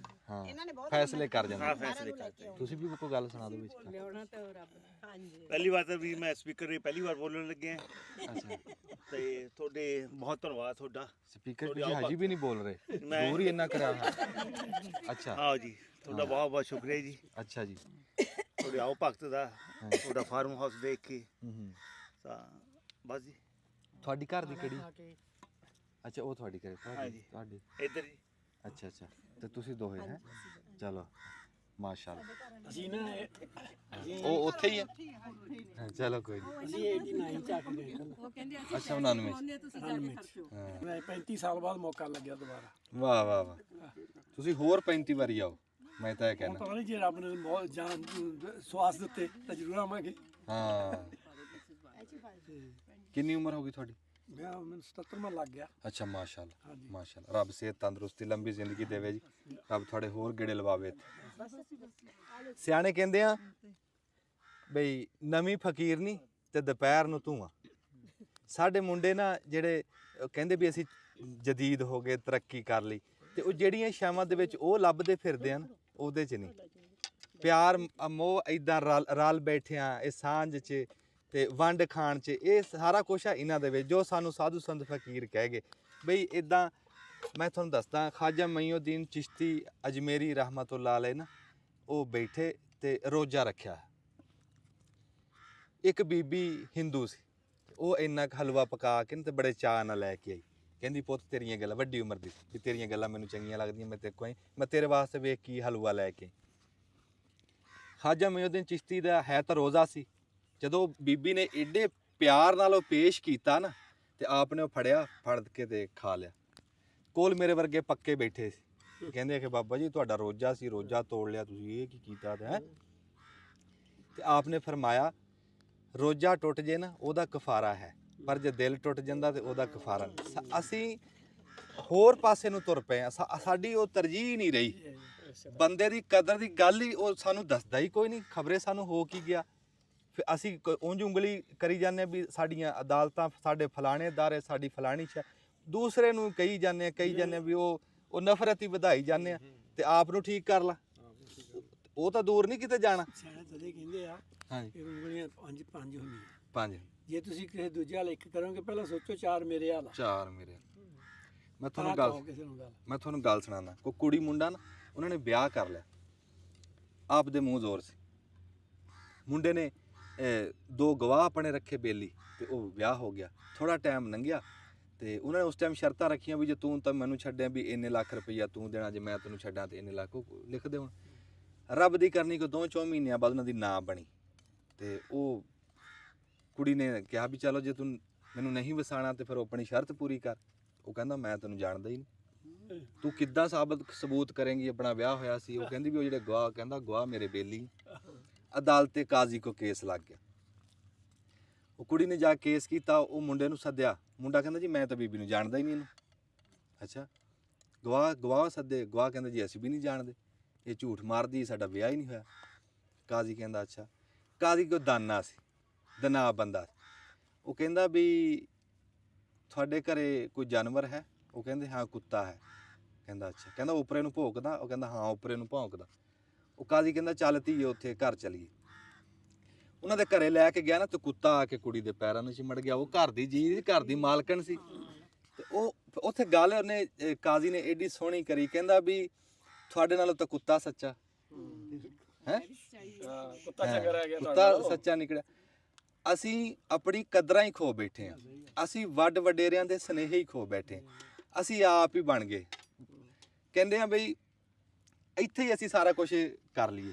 ਹਾਂ ਇਹਨਾਂ ਨੇ ਬਹੁਤ ਫੈਸਲੇ ਕਰ ਹਾਂ ਜਾਂਦਾ। ਫੈਸਲੇ ਕਰਦੇ। ਤੁਸੀਂ ਵੀ ਕੋਈ ਗੱਲ ਸੁਣਾ ਦਿਓ ਵਿੱਚ। ਲਿਆਉਣਾ ਤਾਂ ਰੱਬ ਨੇ। ਹਾਂਜੀ ਪਹਿਲੀ ਵਾਰ ਤਾਂ ਵੀ ਮੈਂ ਸਪੀਕਰ ਪਹਿਲੀ ਵਾਰ ਬੋਲਣ ਲੱਗਿਆ ਅੱਛਾ, ਤੇ ਤੁਹਾਡੇ ਬਹੁਤ ਧੰਨਵਾਦ ਤੁਹਾਡਾ। ਸਪੀਕਰ ਤੁਹਾਡੀ ਤੁਸੀਂ ਆਓ ਹਜੇ ਵੀ ਨਹੀਂ ਬੋਲ ਰਹੇ, ਮੈਂ- ਦੂਰ ਹੀ ਇੰਨਾ ਕਰਿਆ ਹੋਇਆ। ਅੱਛਾ ਆਓ ਜੀ, ਤੁਹਾਡਾ ਬਹੁਤ ਬਹੁਤ ਸ਼ੁਕਰੀਆ ਜੀ। ਅੱਛਾ ਜੀ। ਤੁਹਾਡੇ ਆਓ ਭਗਤ ਦਾ, ਤੁਹਾਡਾ ਫਾਰਮ ਹਾਊਸ ਦੇਖ ਕੇ ਹੂੰ ਤਾਂ ਬਸ ਜੀ। ਤੁਹਾਡੀ ਘਰ ਦੀ ਕਿਹੜੀ? ਅੱਛਾ ਉਹ ਤੁਹਾਡੀ ਘਰ, ਹਾਂਜੀ। ਤੁਹਾਡੀ ਇੱਧਰ ਜੀ ਅੱਛਾ ਅੱਛਾ, ਤੇ ਤੁਸੀਂ ਦੋਹੇ ਹੈ? ਚਲੋ ਮਾਸ਼ਾਅੱਲਾ। ਅਸੀਂ ਨਾ ਉਹ ਉੱਥੇ ਹੀ ਹੈ? ਹਾਂ, ਚਲੋ ਕੋਈ ਨਹੀਂ। ਅਸੀਂ 89 ਚ ਆ ਕੇ ਗਏ ਕੱਲ੍ਹ। ਉਹ ਕਹਿੰਦੇ ਅਸੀਂ ਅੱਛਾ 99 ਉਹਨੇ ਤੁਸੀਂ ਜਾ ਕੇ ਖਰਚੋ। ਹਾਂ ਮੈਂ 35 ਸਾਲ ਬਾਅਦ ਮੌਕਾ ਲੱਗਿਆ ਦੁਬਾਰਾ। ਵਾਹ ਵਾਹ ਵਾਹ, ਤੁਸੀਂ ਹੋਰ 35 ਵਾਰੀ ਆਓ, ਮੈਂ ਤਾਂ ਇਹ ਹੁਣ ਕਹਿਣਾ। ਪਤਾ ਨਹੀਂ ਜੇ ਰੱਬ ਨੇ ਬਹੁਤ ਜਾਨ ਸਵਾਸ ਦਿੱਤੇ ਤਾਂ ਜ਼ਰੂਰ ਆਵਾਂਗੇ। ਹਾਂ ਕਿੰਨੀ ਉਮਰ ਹੋ ਗਈ ਤੁਹਾਡੀ? ਮੈਨੂੰ 77ਵਾਂ ਲੱਗ ਗਿਆ। ਅੱਛਾ ਮਾਸ਼ਾਅੱਲਾ ਹਾਂਜੀ। ਮਾਸ਼ਾਅੱਲਾ, ਰੱਬ ਸਿਹਤ ਤੰਦਰੁਸਤੀ ਲੰਬੀ ਜ਼ਿੰਦਗੀ ਦੇਵੇ ਜੀ, ਰੱਬ ਤੁਹਾਡੇ ਹੋਰ ਗੇੜੇ ਲਵਾਵੇ ਇੱਥੇ। ਸਿਆਣੇ ਕਹਿੰਦੇ ਆ ਬਈ ਨਵੀਂ ਫਕੀਰ ਨਹੀਂ ਤੇ ਦੁਪਹਿਰ ਨੂੰ ਧੂਆਂ। ਸਾਡੇ ਮੁੰਡੇ ਨਾ ਜਿਹੜੇ ਕਹਿੰਦੇ ਵੀ ਅਸੀਂ ਜਦੀਦ ਹੋ ਗਏ, ਤਰੱਕੀ ਕਰ ਲਈ, ਤੇ ਉਹ ਜਿਹੜੀਆਂ ਸ਼ਾਮਾਂ ਦੇ ਵਿੱਚ ਉਹ ਲੱਭਦੇ ਫਿਰਦੇ ਆ ਨਾ, ਉਹਦੇ 'ਚ ਨਹੀਂ ਪਿਆਰ ਮੋਹ ਇਦਾਂ ਰਲ ਬੈਠਿਆਂ ਇਹ ਸਾਂਝ 'ਚ ਤੇ ਵੰਡ ਖਾਣ 'ਚ, ਇਹ ਸਾਰਾ ਕੁਛ ਆ ਇਹਨਾਂ ਦੇ ਵਿੱਚ, ਜੋ ਸਾਨੂੰ ਸਾਧੂ ਸੰਤ ਫਕੀਰ ਕਹਿ ਗਏ ਬਈ ਇਦਾਂ। ਮੈਂ ਤੁਹਾਨੂੰ ਦੱਸਦਾ, ਖਾਜਾ ਮਈਉਦੀਨ ਚਿਸ਼ਤੀ ਅਜਮੇਰੀ ਰਹਿਮਤੁल्लाह ਅਲੈਹ ਨਾ, ਉਹ ਬੈਠੇ ਤੇ ਰੋਜ਼ਾ ਰੱਖਿਆ। ਇੱਕ ਬੀਬੀ ਹਿੰਦੂ ਸੀ, ਉਹ ਇੰਨਾ ਕੁ ਹਲਵਾ ਪਕਾ ਕੇ ਤੇ ਬੜੇ ਚਾਅ ਨਾਲ ਲੈ ਕੇ ਆਈ। ਕਹਿੰਦੀ ਪੁੱਤ ਤੇਰੀਆਂ ਗੱਲਾਂ, ਵੱਡੀ ਉਮਰ ਦੀ ਵੀ ਤੇਰੀਆਂ ਗੱਲਾਂ ਮੈਨੂੰ ਚੰਗੀਆਂ ਲੱਗਦੀਆਂ, ਮੈਂ ਤੇਰੇ ਕੋਲ ਆਈ, ਮੈਂ ਤੇਰੇ ਵਾਸਤੇ ਵੇਖ ਕੀ ਹਲਵਾ ਲੈ ਕੇ। ਖਾਜਾ ਮਈਉਦੀਨ ਚਿਸ਼ਤੀ ਦਾ ਹੈ ਤਾਂ ਰੋਜ਼ਾ ਸੀ, ਜਦੋਂ ਬੀਬੀ ਨੇ ਏਡੇ ਪਿਆਰ ਨਾਲ ਉਹ ਪੇਸ਼ ਕੀਤਾ ਨਾ, ਤੇ ਆਪ ਨੇ ਉਹ ਫੜ ਕੇ ਤੇ ਖਾ ਲਿਆ। ਕੋਲ ਮੇਰੇ ਵਰਗੇ ਪੱਕੇ ਬੈਠੇ ਸੀ, ਕਹਿੰਦੇ ਕਿ ਬਾਬਾ ਜੀ ਤੁਹਾਡਾ ਰੋਜ਼ਾ ਸੀ, ਰੋਜ਼ਾ ਤੋੜ ਲਿਆ ਤੁਸੀਂ, ਇਹ ਕੀ ਕੀਤਾ ਤੇ ਹੈ। ਤੇ ਆਪ ਨੇ ਫਰਮਾਇਆ ਰੋਜ਼ਾ ਟੁੱਟ ਜੇ ਨਾ ਉਹਦਾ ਕਫਾਰਾ ਹੈ, ਪਰ ਜੇ ਦਿਲ ਟੁੱਟ ਜਾਂਦਾ ਤੇ ਉਹਦਾ ਕਫਾਰਾ ਨਹੀਂ। ਅਸੀਂ ਹੋਰ ਪਾਸੇ ਨੂੰ ਤੁਰ ਪਏ ਆ, ਸਾਡੀ ਉਹ ਤਰਜੀਹ ਨਹੀਂ ਰਹੀ। ਬੰਦੇ ਦੀ ਕਦਰ ਦੀ ਗੱਲ ਹੀ ਉਹ ਸਾਨੂੰ ਦੱਸਦਾ ਹੀ ਕੋਈ ਨਹੀਂ, ਖਬਰੇ ਸਾਨੂੰ ਹੋ ਕੀ ਗਿਆ। ਫਿਰ ਅਸੀਂ ਉਂਝ ਉਂਗਲੀ ਕਰੀ ਜਾਂਦੇ ਵੀ ਸਾਡੀਆਂ ਅਦਾਲਤਾਂ, ਸਾਡੇ ਫਲਾਣੇ ਅਦਾਰੇ, ਸਾਡੀ ਫਲਾਣੀ ਸ਼ੈ, ਦੂਸਰੇ ਨੂੰ ਕਹੀ ਜਾਂਦੇ ਆ ਵੀ ਉਹ ਨਫ਼ਰਤ ਹੀ ਵਧਾਈ ਜਾਂਦੇ ਆ, ਤੇ ਆਪ ਨੂੰ ਠੀਕ ਕਰ ਲਾ। ਉਹ ਤਾਂ ਦੂਰ ਨਹੀਂ ਕਿਤੇ ਜਾਣਾ। ਸਿਆਣੇ ਤਦੇ ਕਹਿੰਦੇ ਆ ਹਾਂਜੀ ਕਿ ਉਂਗਲੀਆਂ ਪੰਜ ਹੁੰਦੀਆਂ। 5 ਜੇ ਤੁਸੀਂ ਕਿਸੇ ਦੂਜੇ ਵਾਲ ਇੱਕ ਕਰੋਗੇ, ਪਹਿਲਾਂ ਸੋਚੋ 4 ਮੇਰੇ ਹਾਲ 4 ਮੇਰੇ। ਮੈਂ ਤਾਂ ਤੁਹਾਨੂੰ ਕਿਸੇ ਨੂੰ ਗੱਲ ਮੈਂ ਤੁਹਾਨੂੰ ਗੱਲ ਸੁਣਾਉਣਾ। ਕੋਈ ਕੁੜੀ ਮੁੰਡਾ ਨਾ, ਉਹਨਾਂ ਨੇ ਵਿਆਹ ਕਰ ਲਿਆ, ਆਪ ਦੇ ਮੂੰਹ ਜ਼ੋਰ ਸੀ। ਮੁੰਡੇ ਨੇ 2 ਗਵਾਹ ਆਪਣੇ ਰੱਖੇ ਬੇਲੀ, ਤੇ ਉਹ ਵਿਆਹ ਹੋ ਗਿਆ। ਥੋੜਾ ਟਾਈਮ ਲੰਘਿਆ ਤੇ ਉਹਨਾਂ ਨੇ ਉਸ ਟਾਈਮ ਸ਼ਰਤਾਂ ਰੱਖੀਆਂ ਵੀ ਜੇ ਤੂੰ ਤਾਂ ਮੈਨੂੰ ਛੱਡਿਆ ਵੀ ਇੰਨੇ ਲੱਖ ਰੁਪਈਆ ਤੂੰ ਦੇਣਾ, ਜੇ ਮੈਂ ਤੈਨੂੰ ਛੱਡਾਂ ਤੇ ਇੰਨੇ ਲੱਖ। ਉਹ ਲਿਖਦੇ ਹੁਣ ਰੱਬ ਦੀ ਕਰਨੀ ਕੋ 2-4 ਮਹੀਨਿਆਂ ਬਾਅਦ ਉਹਨਾਂ ਦੀ ਨਾ ਬਣੀ। ਤੇ ਉਹ ਕੁੜੀ ਨੇ ਕਿਹਾ ਵੀ ਚਲੋ ਜੇ ਤੂੰ ਮੈਨੂੰ ਨਹੀਂ ਵਸਾਣਾ ਤੇ ਫਿਰ ਆਪਣੀ ਸ਼ਰਤ ਪੂਰੀ ਕਰ। ਉਹ ਕਹਿੰਦਾ ਮੈਂ ਤੈਨੂੰ ਜਾਣਦਾ ਹੀ ਨਹੀਂ, ਤੂੰ ਕਿੱਦਾਂ ਸਬੂਤ ਕਰੇਂਗੀ ਆਪਣਾ ਵਿਆਹ ਹੋਇਆ ਸੀ। ਉਹ ਕਹਿੰਦੀ ਵੀ ਉਹ ਜਿਹੜੇ ਗਵਾਹ, ਕਹਿੰਦਾ ਗਵਾਹ ਮੇਰੇ ਬੇਲੀ। ਅਦਾਲਤ ਤੇ ਕਾਜ਼ੀ ਕੋ ਕੇਸ ਲੱਗ ਗਿਆ। ਉਹ ਕੁੜੀ ਨੇ ਜਾ ਕੇਸ ਕੀਤਾ, ਉਹ ਮੁੰਡੇ ਨੂੰ ਸੱਦਿਆ। ਮੁੰਡਾ ਕਹਿੰਦਾ ਜੀ ਮੈਂ ਤਾਂ ਬੀਬੀ ਨੂੰ ਜਾਣਦਾ ਹੀ ਨਹੀਂ ਇਹਨੂੰ। ਅੱਛਾ ਗਵਾਹ ਸੱਦੇ, ਗਵਾਹ ਕਹਿੰਦਾ ਜੀ ਅਸੀਂ ਵੀ ਨਹੀਂ ਜਾਣਦੇ, ਇਹ ਝੂਠ ਮਾਰਦੀ, ਸਾਡਾ ਵਿਆਹ ਹੀ ਨਹੀਂ ਹੋਇਆ। ਕਾਜ਼ੀ ਕਹਿੰਦਾ ਅੱਛਾ। ਕਾਜ਼ੀ ਕੋ ਦਾਨਾ ਸੀ, ਦਨਾ ਬੰਦਾ। ਉਹ ਕਹਿੰਦਾ ਵੀ ਤੁਹਾਡੇ ਘਰੇ ਕੋਈ ਜਾਨਵਰ ਹੈ? ਉਹ ਕਹਿੰਦੇ ਹਾਂ ਕੁੱਤਾ ਹੈ। ਕਹਿੰਦਾ ਅੱਛਾ। ਕਹਿੰਦਾ ਉਪਰੇ ਨੂੰ ਭੌਂਕਦਾ? ਉਹ ਕਹਿੰਦਾ ਹਾਂ ਉਪਰੇ ਨੂੰ ਭੌਂਕਦਾ। ਉਹ ਕਾਜ਼ੀ ਕਹਿੰਦਾ ਚੱਲ ਧੀਏ ਉੱਥੇ ਘਰ ਚਲੀਏ। ਉਹਨਾਂ ਦੇ ਘਰੇ ਲੈ ਕੇ ਗਿਆ ਨਾ, ਤੇ ਕੁੱਤਾ ਆ ਕੇ ਕੁੜੀ ਦੇ ਪੈਰਾਂ ਨੂੰ ਚਿਮੜ ਗਿਆ। ਉਹ ਘਰ ਦੀ ਜੀ, ਘਰ ਦੀ ਮਾਲਕਣ ਸੀ। ਤੇ ਉਹ ਉੱਥੇ ਗੱਲ ਉਹਨੇ ਕਾਜ਼ੀ ਨੇ ਏਡੀ ਸੋਹਣੀ ਕਰੀ, ਕਹਿੰਦਾ ਵੀ ਤੁਹਾਡੇ ਨਾਲੋਂ ਤਾਂ ਕੁੱਤਾ ਸੱਚਾ ਹੈ, ਕੁੱਤਾ ਚੰਗਾ ਰਹਿ ਗਿਆ, ਕੁੱਤਾ ਸੱਚਾ ਨਿਕਲਿਆ। ਅਸੀਂ ਆਪਣੀ ਕਦਰਾਂ ਹੀ ਖੋ ਬੈਠੇ ਹਾਂ, ਅਸੀਂ ਵੱਡ ਵਡੇਰਿਆਂ ਦੇ ਸਨੇਹੇ ਹੀ ਖੋ ਬੈਠੇ ਹਾਂ, ਅਸੀਂ ਆਪ ਹੀ ਬਣ ਗਏ। ਕਹਿੰਦੇ ਆ ਬਈ ਇੱਥੇ ਹੀ ਅਸੀਂ ਸਾਰਾ ਕੁਝ ਕਰ ਲਈਏ।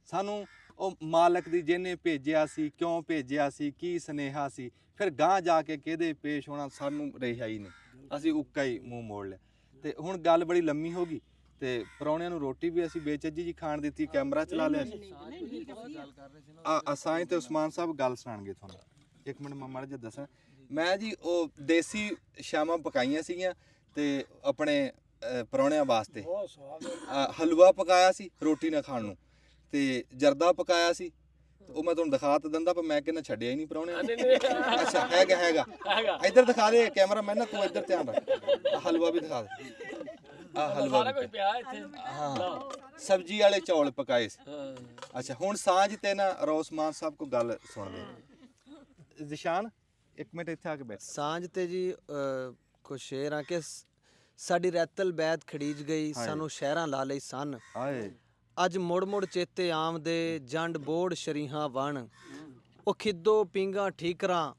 ਸਾਨੂੰ ਉਹ ਮਾਲਕ ਦੀ ਜਿਹਨੇ ਭੇਜਿਆ ਸੀ, ਕਿਉਂ ਭੇਜਿਆ ਸੀ, ਕੀ ਸਨੇਹਾ ਸੀ, ਫਿਰ ਗਾਂਹ ਜਾ ਕੇ ਕਿਹਦੇ ਪੇਸ਼ ਹੋਣਾ ਸਾਨੂੰ ਰਿਹਾ ਹੀ ਨਹੀਂ। ਅਸੀਂ ਉੱਕਾ ਹੀ ਮੂੰਹ ਮੋੜ ਲਿਆ। ਤੇ ਹੁਣ ਗੱਲ ਬੜੀ ਲੰਮੀ ਹੋ ਗਈ, ਤੇ ਪ੍ਰਾਹੁਣਿਆਂ ਨੂੰ ਰੋਟੀ ਵੀ ਅਸੀਂ ਬੇਚੱਜੀ ਜੀ ਖਾਣ ਦਿੱਤੀ, ਕੈਮਰਾ ਚਲਾ ਲਿਆ ਸੀ। ਅਸਾਂ ਤੇ ਉਸਮਾਨ ਸਾਹਿਬ ਗੱਲ ਸੁਣਾਣਗੇ ਤੁਹਾਨੂੰ। ਇੱਕ ਮਿੰਟ ਮੈਂ ਮਾੜਾ ਜਿਹਾ ਦੱਸਾਂ। ਮੈਂ ਜੀ ਉਹ ਦੇਸੀ ਸ਼ਾਮਾਂ ਪਕਾਈਆਂ ਸੀਗੀਆਂ ਤੇ ਆਪਣੇ ਪ੍ਰਾਹੁਣਿਆਂ ਵਾਸਤੇ ਹਲਵਾ ਪਕਾਇਆ ਸੀ ਰੋਟੀ ਨਾਲ ਖਾਣ ਨੂੰ, ਤੇ ਜਰਦਾ ਪਕਾਇਆ ਸੀ। ਉਹ ਮੈਂ ਤੁਹਾਨੂੰ ਦਿਖਾ ਤਾਂ ਦਿੰਦਾ, ਪਰ ਮੈਂ ਕਹਿੰਦਾ ਛੱਡਿਆ ਹੀ ਨਹੀਂ ਪ੍ਰਾਹੁਣਿਆਂ ਨੂੰ। ਅੱਛਾ ਹੈਗਾ ਇੱਧਰ ਦਿਖਾ ਦੇ ਕੈਮਰਾਮੈਨ, ਨਾ ਤੂੰ ਇੱਧਰ ਧਿਆਨ ਰੱਖ। ਹਲਵਾ ਵੀ ਦਿਖਾ ਦੇ, ਆਹ ਹਲਵਾ ਸਾਰਾ ਕੁਝ ਪਿਆ ਇੱਥੇ। ਹਾਂ, ਸਬਜ਼ੀ ਵਾਲੇ ਚੌਲ ਪਕਾਏ ਸੀ। ਅੱਛਾ ਹੁਣ ਸਾਂਝ ਤੇ ਨਾ ਰੋਸਮਾਨ ਸਾਹਿਬ ਕੋ ਗੱਲ ਸੁਣਦੇ। ਜ਼ਿਸ਼ਾਨ ਇੱਕ ਮਿੰਟ ਇੱਥੇ ਆ ਕੇ ਬੈਠ। ਸਾਂਝ ਤੇ ਜੀ ਕੁਛ ਸ਼ੇਰ ਆ ਕਿ ਸਾਡੀ ਰੈਤਲ ਬੈਦ ਖੜੀਜ ਗਈ, ਸਾਨੂੰ ਸ਼ਹਿਰਾਂ ਲਾ ਲਈ ਸਨ। ਹਾਏ ਅੱਜ ਮੁੜ ਮੁੜ ਚੇਤੇ ਆਮਦੇ, ਜੰਡ ਬੋੜ ਸ਼ਰੀਹਾਂ ਵਣ। ਉਹ ਖਿੱਦੋ ਪਿੰਗਾ ਠੀਕਰਾਂ,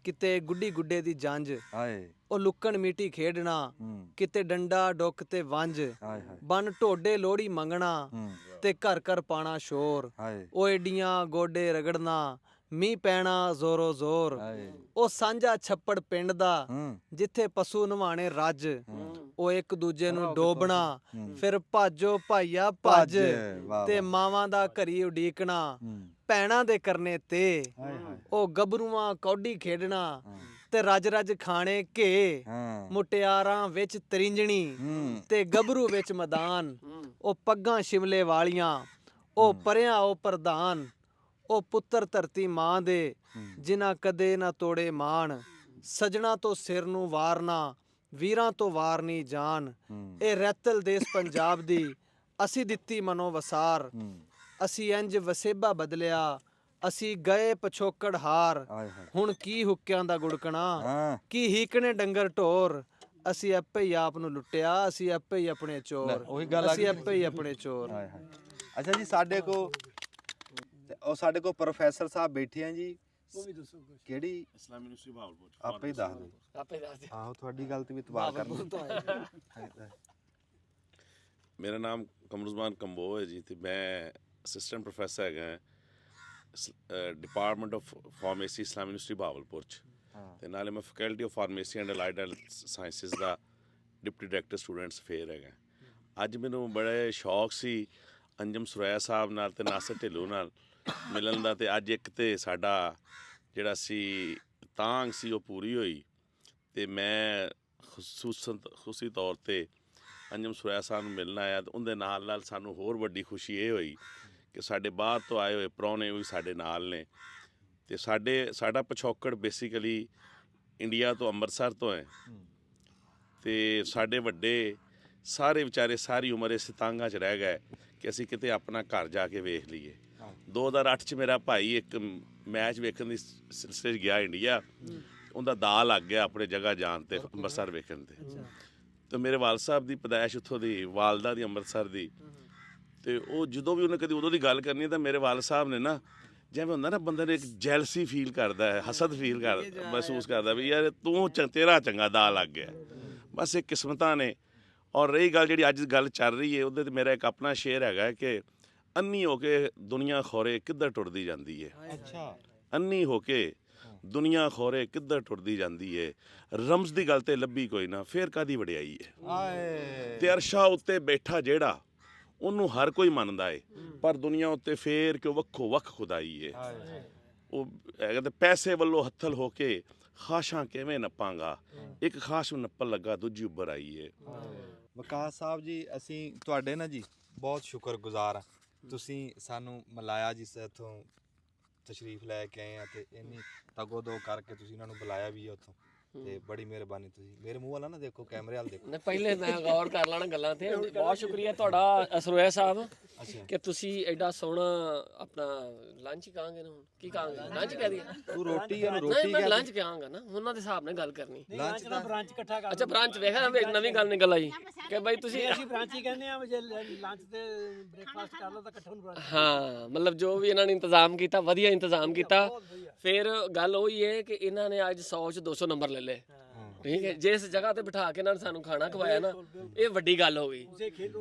ਕਿਤੇ ਗੁੱਡੀ ਗੁੱਡੇ ਦੀ ਜੰਜ। ਹਾਏ ਉਹ ਲੁੱਕਣ ਮੀਟੀ ਖੇਡਣਾ, ਕਿਤੇ ਡੰਡਾ ਡੁੱਕ ਤੇ ਵੰਜ। ਬਨ ਢੋਡੇ ਲੋਹੜੀ ਮੰਗਣਾ, ਤੇ ਘਰ ਘਰ ਪਾਣਾ ਸ਼ੋਰ। ਉਹ ਏਡੀਆਂ ਗੋਡੇ ਰਗੜਨਾ, ਮੀਂਹ ਪੈਣਾ ਜ਼ੋਰੋ ਜ਼ੋਰ। ਉਹ ਸਾਂਝਾ ਛੱਪੜ ਪਿੰਡ ਦਾ, ਜਿੱਥੇ ਪਸ਼ੂ ਨਵਾਣੇ ਰੱਜ। ਉਹ ਇੱਕ ਦੂਜੇ ਨੂੰ ਡੋਬਣਾ, ਫਿਰ ਭਾਜੋ ਭਾਈਆ ਭੱਜ। ਤੇ ਮਾਵਾਂ ਦਾ ਘਰੀ ਉਡੀਕਣਾ, ਭੈਣਾਂ ਦੇ ਕਰਨੇ ਤੇ। ਉਹ ਗੱਭਰੂਆਂ ਕੌਡੀ ਖੇਡਣਾ, ਤੇ ਰੱਜ ਰੱਜ ਖਾਣੇ ਘੇ। ਮੁਟਿਆਰਾਂ ਵਿੱਚ ਤਰਿੰਜਣੀ, ਤੇ ਗੱਭਰੂ ਵਿੱਚ ਮੈਦਾਨ। ਉਹ ਪੱਗਾਂ ਸ਼ਿਮਲੇ ਵਾਲੀਆਂ, ਉਹ ਪਰਿਆਂ ਉਹ ਪ੍ਰਧਾਨ। ਉਹ ਪੁੱਤਰ ਧਰਤੀ ਮਾਂ ਦੇ, ਜਿਨ੍ਹਾਂ ਕਦੇ ਨਾ ਤੋੜੇ ਮਾਣ। ਸਜਣਾ ਤੋਂ ਸਿਰ ਨੂੰ ਵਾਰਨਾ, ਵੀਰਾਂ ਤੋਂ ਵਾਰਨੀ ਜਾਨ। ਇਹ ਰੈਤਲ ਦੇਸ਼ ਪੰਜਾਬ ਦੀ, ਅਸੀਂ ਦਿੱਤੀ ਮਨੋ ਵਸਾਰ। ਅਸੀਂ ਇੰਜ ਵਸੇਬਾ ਬਦਲਿਆ, ਅਸੀਂ ਗਏ ਪਛੋਕੜ ਹਾਰ। ਹੁਣ ਕੀ ਹੁੱਕਿਆਂ ਦਾ ਗੁੜਕਣਾ, ਕੀ ਹੀਕਣੇ ਡੰਗਰ ਢੋਰ। ਅਸੀਂ ਆਪੇ ਹੀ ਆਪ ਨੂੰ ਲੁੱਟਿਆ, ਅਸੀਂ ਆਪੇ ਹੀ ਆਪਣੇ ਚੋਰ। ਅਸੀਂ ਆਪੇ ਹੀ ਆਪਣੇ ਚੋਰ। ਅੱਛਾ ਜੀ ਸਾਡੇ ਕੋ ਪ੍ਰੋਫੈਸਰ ਸਾਹਿਬ ਬੈਠੇ ਆ ਜੀ। ਉਹ ਵੀ ਦੱਸੋ ਕੁਛ। ਕਿਹੜੀ? ਇਸਲਾਮੀ ਯੂਨੀਵਰਸਿਟੀ ਭਾਵਲਪੁਰ। ਆਪੇ ਹੀ ਦੱਸ ਦਿਓ। ਆਪੇ ਦੱਸ ਦੇ। ਆਹੋ ਤੁਹਾਡੀ ਗੱਲ ਤੇ ਵੀ ਇਤਬਾਰ ਕਰਨਾ। ਮੇਰਾ ਨਾਮ ਕਮਰੁਜ਼ਮਾਨ ਕੰਬੋ ਹੈ ਜੀ, ਤੇ ਮੈਂ ਅਸਿਸਟੈਂਟ ਪ੍ਰੋਫੈਸਰ ਹੈਗਾ department of pharmacy Islamia university Bahawalpur 'ਚ, ਤੇ ਨਾਲੇ ਮੈਂ faculty of pharmacy and allied sciences ਦਾ ਡਿਪਟੀ ਡਾਇਰੈਕਟਰ ਸਟੂਡੈਂਟਸ ਫੇਅਰ ਹੈਗਾ। ਅੱਜ ਮੈਨੂੰ ਬੜੇ ਸ਼ੌਕ ਸੀ ਅੰਜਮ ਸੁਰੈਆ ਸਾਹਿਬ ਨਾਲ ਤੇ ਨਾਸਰ ਢਿੱਲੋਂ ਨਾਲ ਮਿਲਣ ਦਾ, ਤੇ ਅੱਜ ਇੱਕ ਤੇ ਸਾਡਾ ਜਿਹੜਾ ਸੀ ਤਾਂਘ ਸੀ ਉਹ ਪੂਰੀ ਹੋਈ। ਤੇ ਮੈਂ ਖੁਸ਼ੀ ਤੌਰ ਤੇ ਅੰਜਮ ਸੁਰੈਆ ਸਾਹਿਬ ਨੂੰ ਮਿਲਣ ਆਇਆ, ਤੇ ਉਹਦੇ ਨਾਲ ਨਾਲ ਸਾਨੂੰ ਹੋਰ ਵੱਡੀ ਖੁਸ਼ੀ ਇਹ ਹੋਈ ਕਿ ਸਾਡੇ ਬਾਹਰ ਤੋਂ ਆਏ ਹੋਏ ਪ੍ਰਾਹੁਣੇ ਵੀ ਸਾਡੇ ਨਾਲ ਨੇ। ਤੇ ਸਾਡਾ ਪਿਛੋਕੜ ਬੇਸਿਕਲੀ ਇੰਡੀਆ ਤੋਂ ਅੰਮ੍ਰਿਤਸਰ ਤੋਂ ਹੈ, ਤੇ ਸਾਡੇ ਵੱਡੇ ਸਾਰੇ ਵਿਚਾਰੇ ਸਾਰੀ ਉਮਰ ਇਸ ਤਾਂਘਾਂ 'ਚ ਰਹਿ ਗਏ ਕਿ ਅਸੀਂ ਕਿਤੇ ਆਪਣਾ ਘਰ ਜਾ ਕੇ ਵੇਖ ਲਈਏ। 2008 'ਚ ਮੇਰਾ ਭਾਈ ਇੱਕ ਮੈਚ ਵੇਖਣ ਦੀ ਸਿਲਸਿਲੇ 'ਚ ਗਿਆ ਇੰਡੀਆ, ਉਹਦਾ ਦਾਅ ਲੱਗ ਗਿਆ ਆਪਣੇ ਜਗ੍ਹਾ ਜਾਣ ਤੇ ਅੰਮ੍ਰਿਤਸਰ ਵੇਖਣ ਤੇ। ਤੇ ਮੇਰੇ ਵਾਲ ਸਾਹਿਬ ਦੀ ਪੈਦਾਇਸ਼ ਉੱਥੋਂ ਦੀ, ਵਾਲਦਾ ਦੀ ਅੰਮ੍ਰਿਤਸਰ ਦੀ। ਤੇ ਉਹ ਜਦੋਂ ਵੀ ਉਹਨੇ ਕਦੀ ਉਦੋਂ ਦੀ ਗੱਲ ਕਰਨੀ ਤਾਂ ਮੇਰੇ ਵਾਲ ਸਾਹਿਬ ਨੇ ਨਾ, ਜਿਵੇਂ ਹੁੰਦਾ ਨਾ ਬੰਦੇ ਨੇ ਇੱਕ ਜੈਲਸੀ ਫੀਲ ਕਰਦਾ ਹੈ, ਹਸਦ ਫੀਲ ਮਹਿਸੂਸ ਕਰਦਾ ਵੀ ਯਾਰ ਤੂੰ ਤੇਰਾ ਚੰਗਾ ਦਾਅ ਲੱਗ ਗਿਆ। ਬਸ ਇਹ ਕਿਸਮਤਾਂ ਨੇ। ਔਰ ਰਹੀ ਗੱਲ ਜਿਹੜੀ ਅੱਜ ਗੱਲ ਚੱਲ ਰਹੀ ਹੈ, ਉਹਦੇ 'ਤੇ ਮੇਰਾ ਇੱਕ ਆਪਣਾ ਸ਼ੇਅਰ ਹੈਗਾ ਕਿ ਅੰਨੀ ਹੋ ਕੇ ਦੁਨੀਆ ਖੋਰੇ ਕਿੱਧਰ ਟੁੱਟਦੀ ਜਾਂਦੀ ਹੈ। ਅੰਨੀ ਹੋ ਕੇ ਦੁਨੀਆ ਖੋਰੇ ਕਿੱਧਰ ਟੁੱਟਦੀ ਜਾਂਦੀ ਹੈ। ਰਮਜ਼ ਦੀ ਗੱਲ ਤੇ ਲੱਭੀ ਕੋਈ ਨਾ, ਫੇਰ ਕਾਦੀ ਵਡਿਆਈ ਹੈ। ਤੇ ਅਰਸ਼ਾ ਉੱਤੇ ਬੈਠਾ ਜਿਹੜਾ, ਉਹਨੂੰ ਹਰ ਕੋਈ ਮੰਨਦਾ ਏ, ਪਰ ਦੁਨੀਆ ਉੱਤੇ ਫੇਰ ਕਿਉਂ ਵੱਖੋ ਵੱਖ ਖੁਦਾਈ ਹੈ। ਉਹ ਹੈਗਾ ਤੇ ਪੈਸੇ ਵੱਲੋਂ ਹੱਥਲ ਹੋ ਕੇ ਖਾਸ਼ਾਂ ਕਿਵੇਂ ਨੱਪਾਂਗਾ, ਇੱਕ ਖਾਸ਼ ਨੂੰ ਨੱਪਣ ਲੱਗਾ ਦੂਜੀ ਉੱਭਰ ਆਈ ਹੈ। ਵਿਕਾਸ ਸਾਹਿਬ ਜੀ, ਅਸੀਂ ਤੁਹਾਡੇ ਨਾ ਜੀ ਬਹੁਤ ਸ਼ੁਕਰਗੁਜ਼ਾਰ ਹਾਂ। ਤੁਸੀਂ ਸਾਨੂੰ ਮਿਲਾਇਆ ਜਿਸ ਇੱਥੋਂ ਤਸ਼ਰੀਫ ਲੈ ਕੇ ਆਏ ਆ, ਤੇ ਇੰਨੀ ਤਗੋ-ਦੋ ਕਰਕੇ ਤੁਸੀਂ ਇਹਨਾਂ ਨੂੰ ਬੁਲਾਇਆ ਵੀ ਹੈ ਉੱਥੋਂ, ਤੇ ਬੜੀ ਮਿਹਰਬਾਨੀ। ਤੁਸੀਂ ਮੇਰੇ ਮੂੰਹ ਵਾਲਾ ਨਾ ਦੇਖੋ, ਕੈਮਰੇ ਵਾਲ ਦੇਖੋ। ਪਹਿਲੇ ਮੈਂ ਗੌਰ ਕਰ ਲੈਣਾ ਗੱਲਾਂ ਤੇ। ਬਹੁਤ ਸ਼ੁਕਰੀਆ ਤੁਹਾਡਾ ਸਰੋਇਆ ਸਾਹਿਬ ਕਿ ਤੁਸੀਂ ਐਡਾ ਸੋਹਣਾ ਆਪਣਾ ਲੰਚ ਕਹਾਂਗੇ ਨਾ, ਹੁਣ ਕੀ ਕਹਾਂਗੇ, ਲੰਚ ਕਹਿ ਦਈਏ। ਤੂੰ ਰੋਟੀ ਜਾਂ ਨਹੀਂ, ਰੋਟੀ ਮੈਂ ਲੰਚ ਕਹਾਂਗਾ ਨਾ, ਉਹਨਾਂ ਦੇ ਹਿਸਾਬ ਨਾਲ ਗੱਲ ਕਰਨੀ। ਲੰਚ ਦਾ ਬ੍ਰਾਂਚ ਇਕੱਠਾ ਕਰ। ਅੱਛਾ ਬ੍ਰਾਂਚ ਵੇਖਿਆ ਨਾ, ਨਵੀਂ ਗੱਲ ਨਿਕਲ ਆਈ ਕਿ ਬਾਈ ਤੁਸੀਂ ਅਸੀਂ ਬ੍ਰਾਂਚ ਹੀ ਕਹਿੰਦੇ ਆ, ਜੇ ਲੰਚ ਤੇ ਬ੍ਰੇਕਫਾਸਟ ਕਰ ਲਓ ਤਾਂ ਇਕੱਠਾ ਨੂੰ ਬ੍ਰਾਂਚ। ਹਾਂ, ਮਤਲਬ ਜੋ ਵੀ ਇਹਨਾਂ ਨੇ ਇੰਤਜ਼ਾਮ ਕੀਤਾ, ਵਧੀਆ ਇੰਤਜ਼ਾਮ ਕੀਤਾ। ਫਿਰ ਗੱਲ ਉਹੀ ਹੈ ਕਿ ਇਹਨਾਂ ਨੇ ਅੱਜ 100 'ਚ 200 ਨੰਬਰ ਲੈ ਲਏ। ਠੀਕ ਹੈ, ਜਿਸ ਜਗ੍ਹਾ ਤੇ ਬਿਠਾ ਕੇ ਇਹਨਾਂ ਨੇ ਸਾਨੂੰ ਖਾਣਾ ਖਵਾਇਆ ਨਾ, ਇਹ ਵੱਡੀ ਗੱਲ ਹੋ ਗਈ।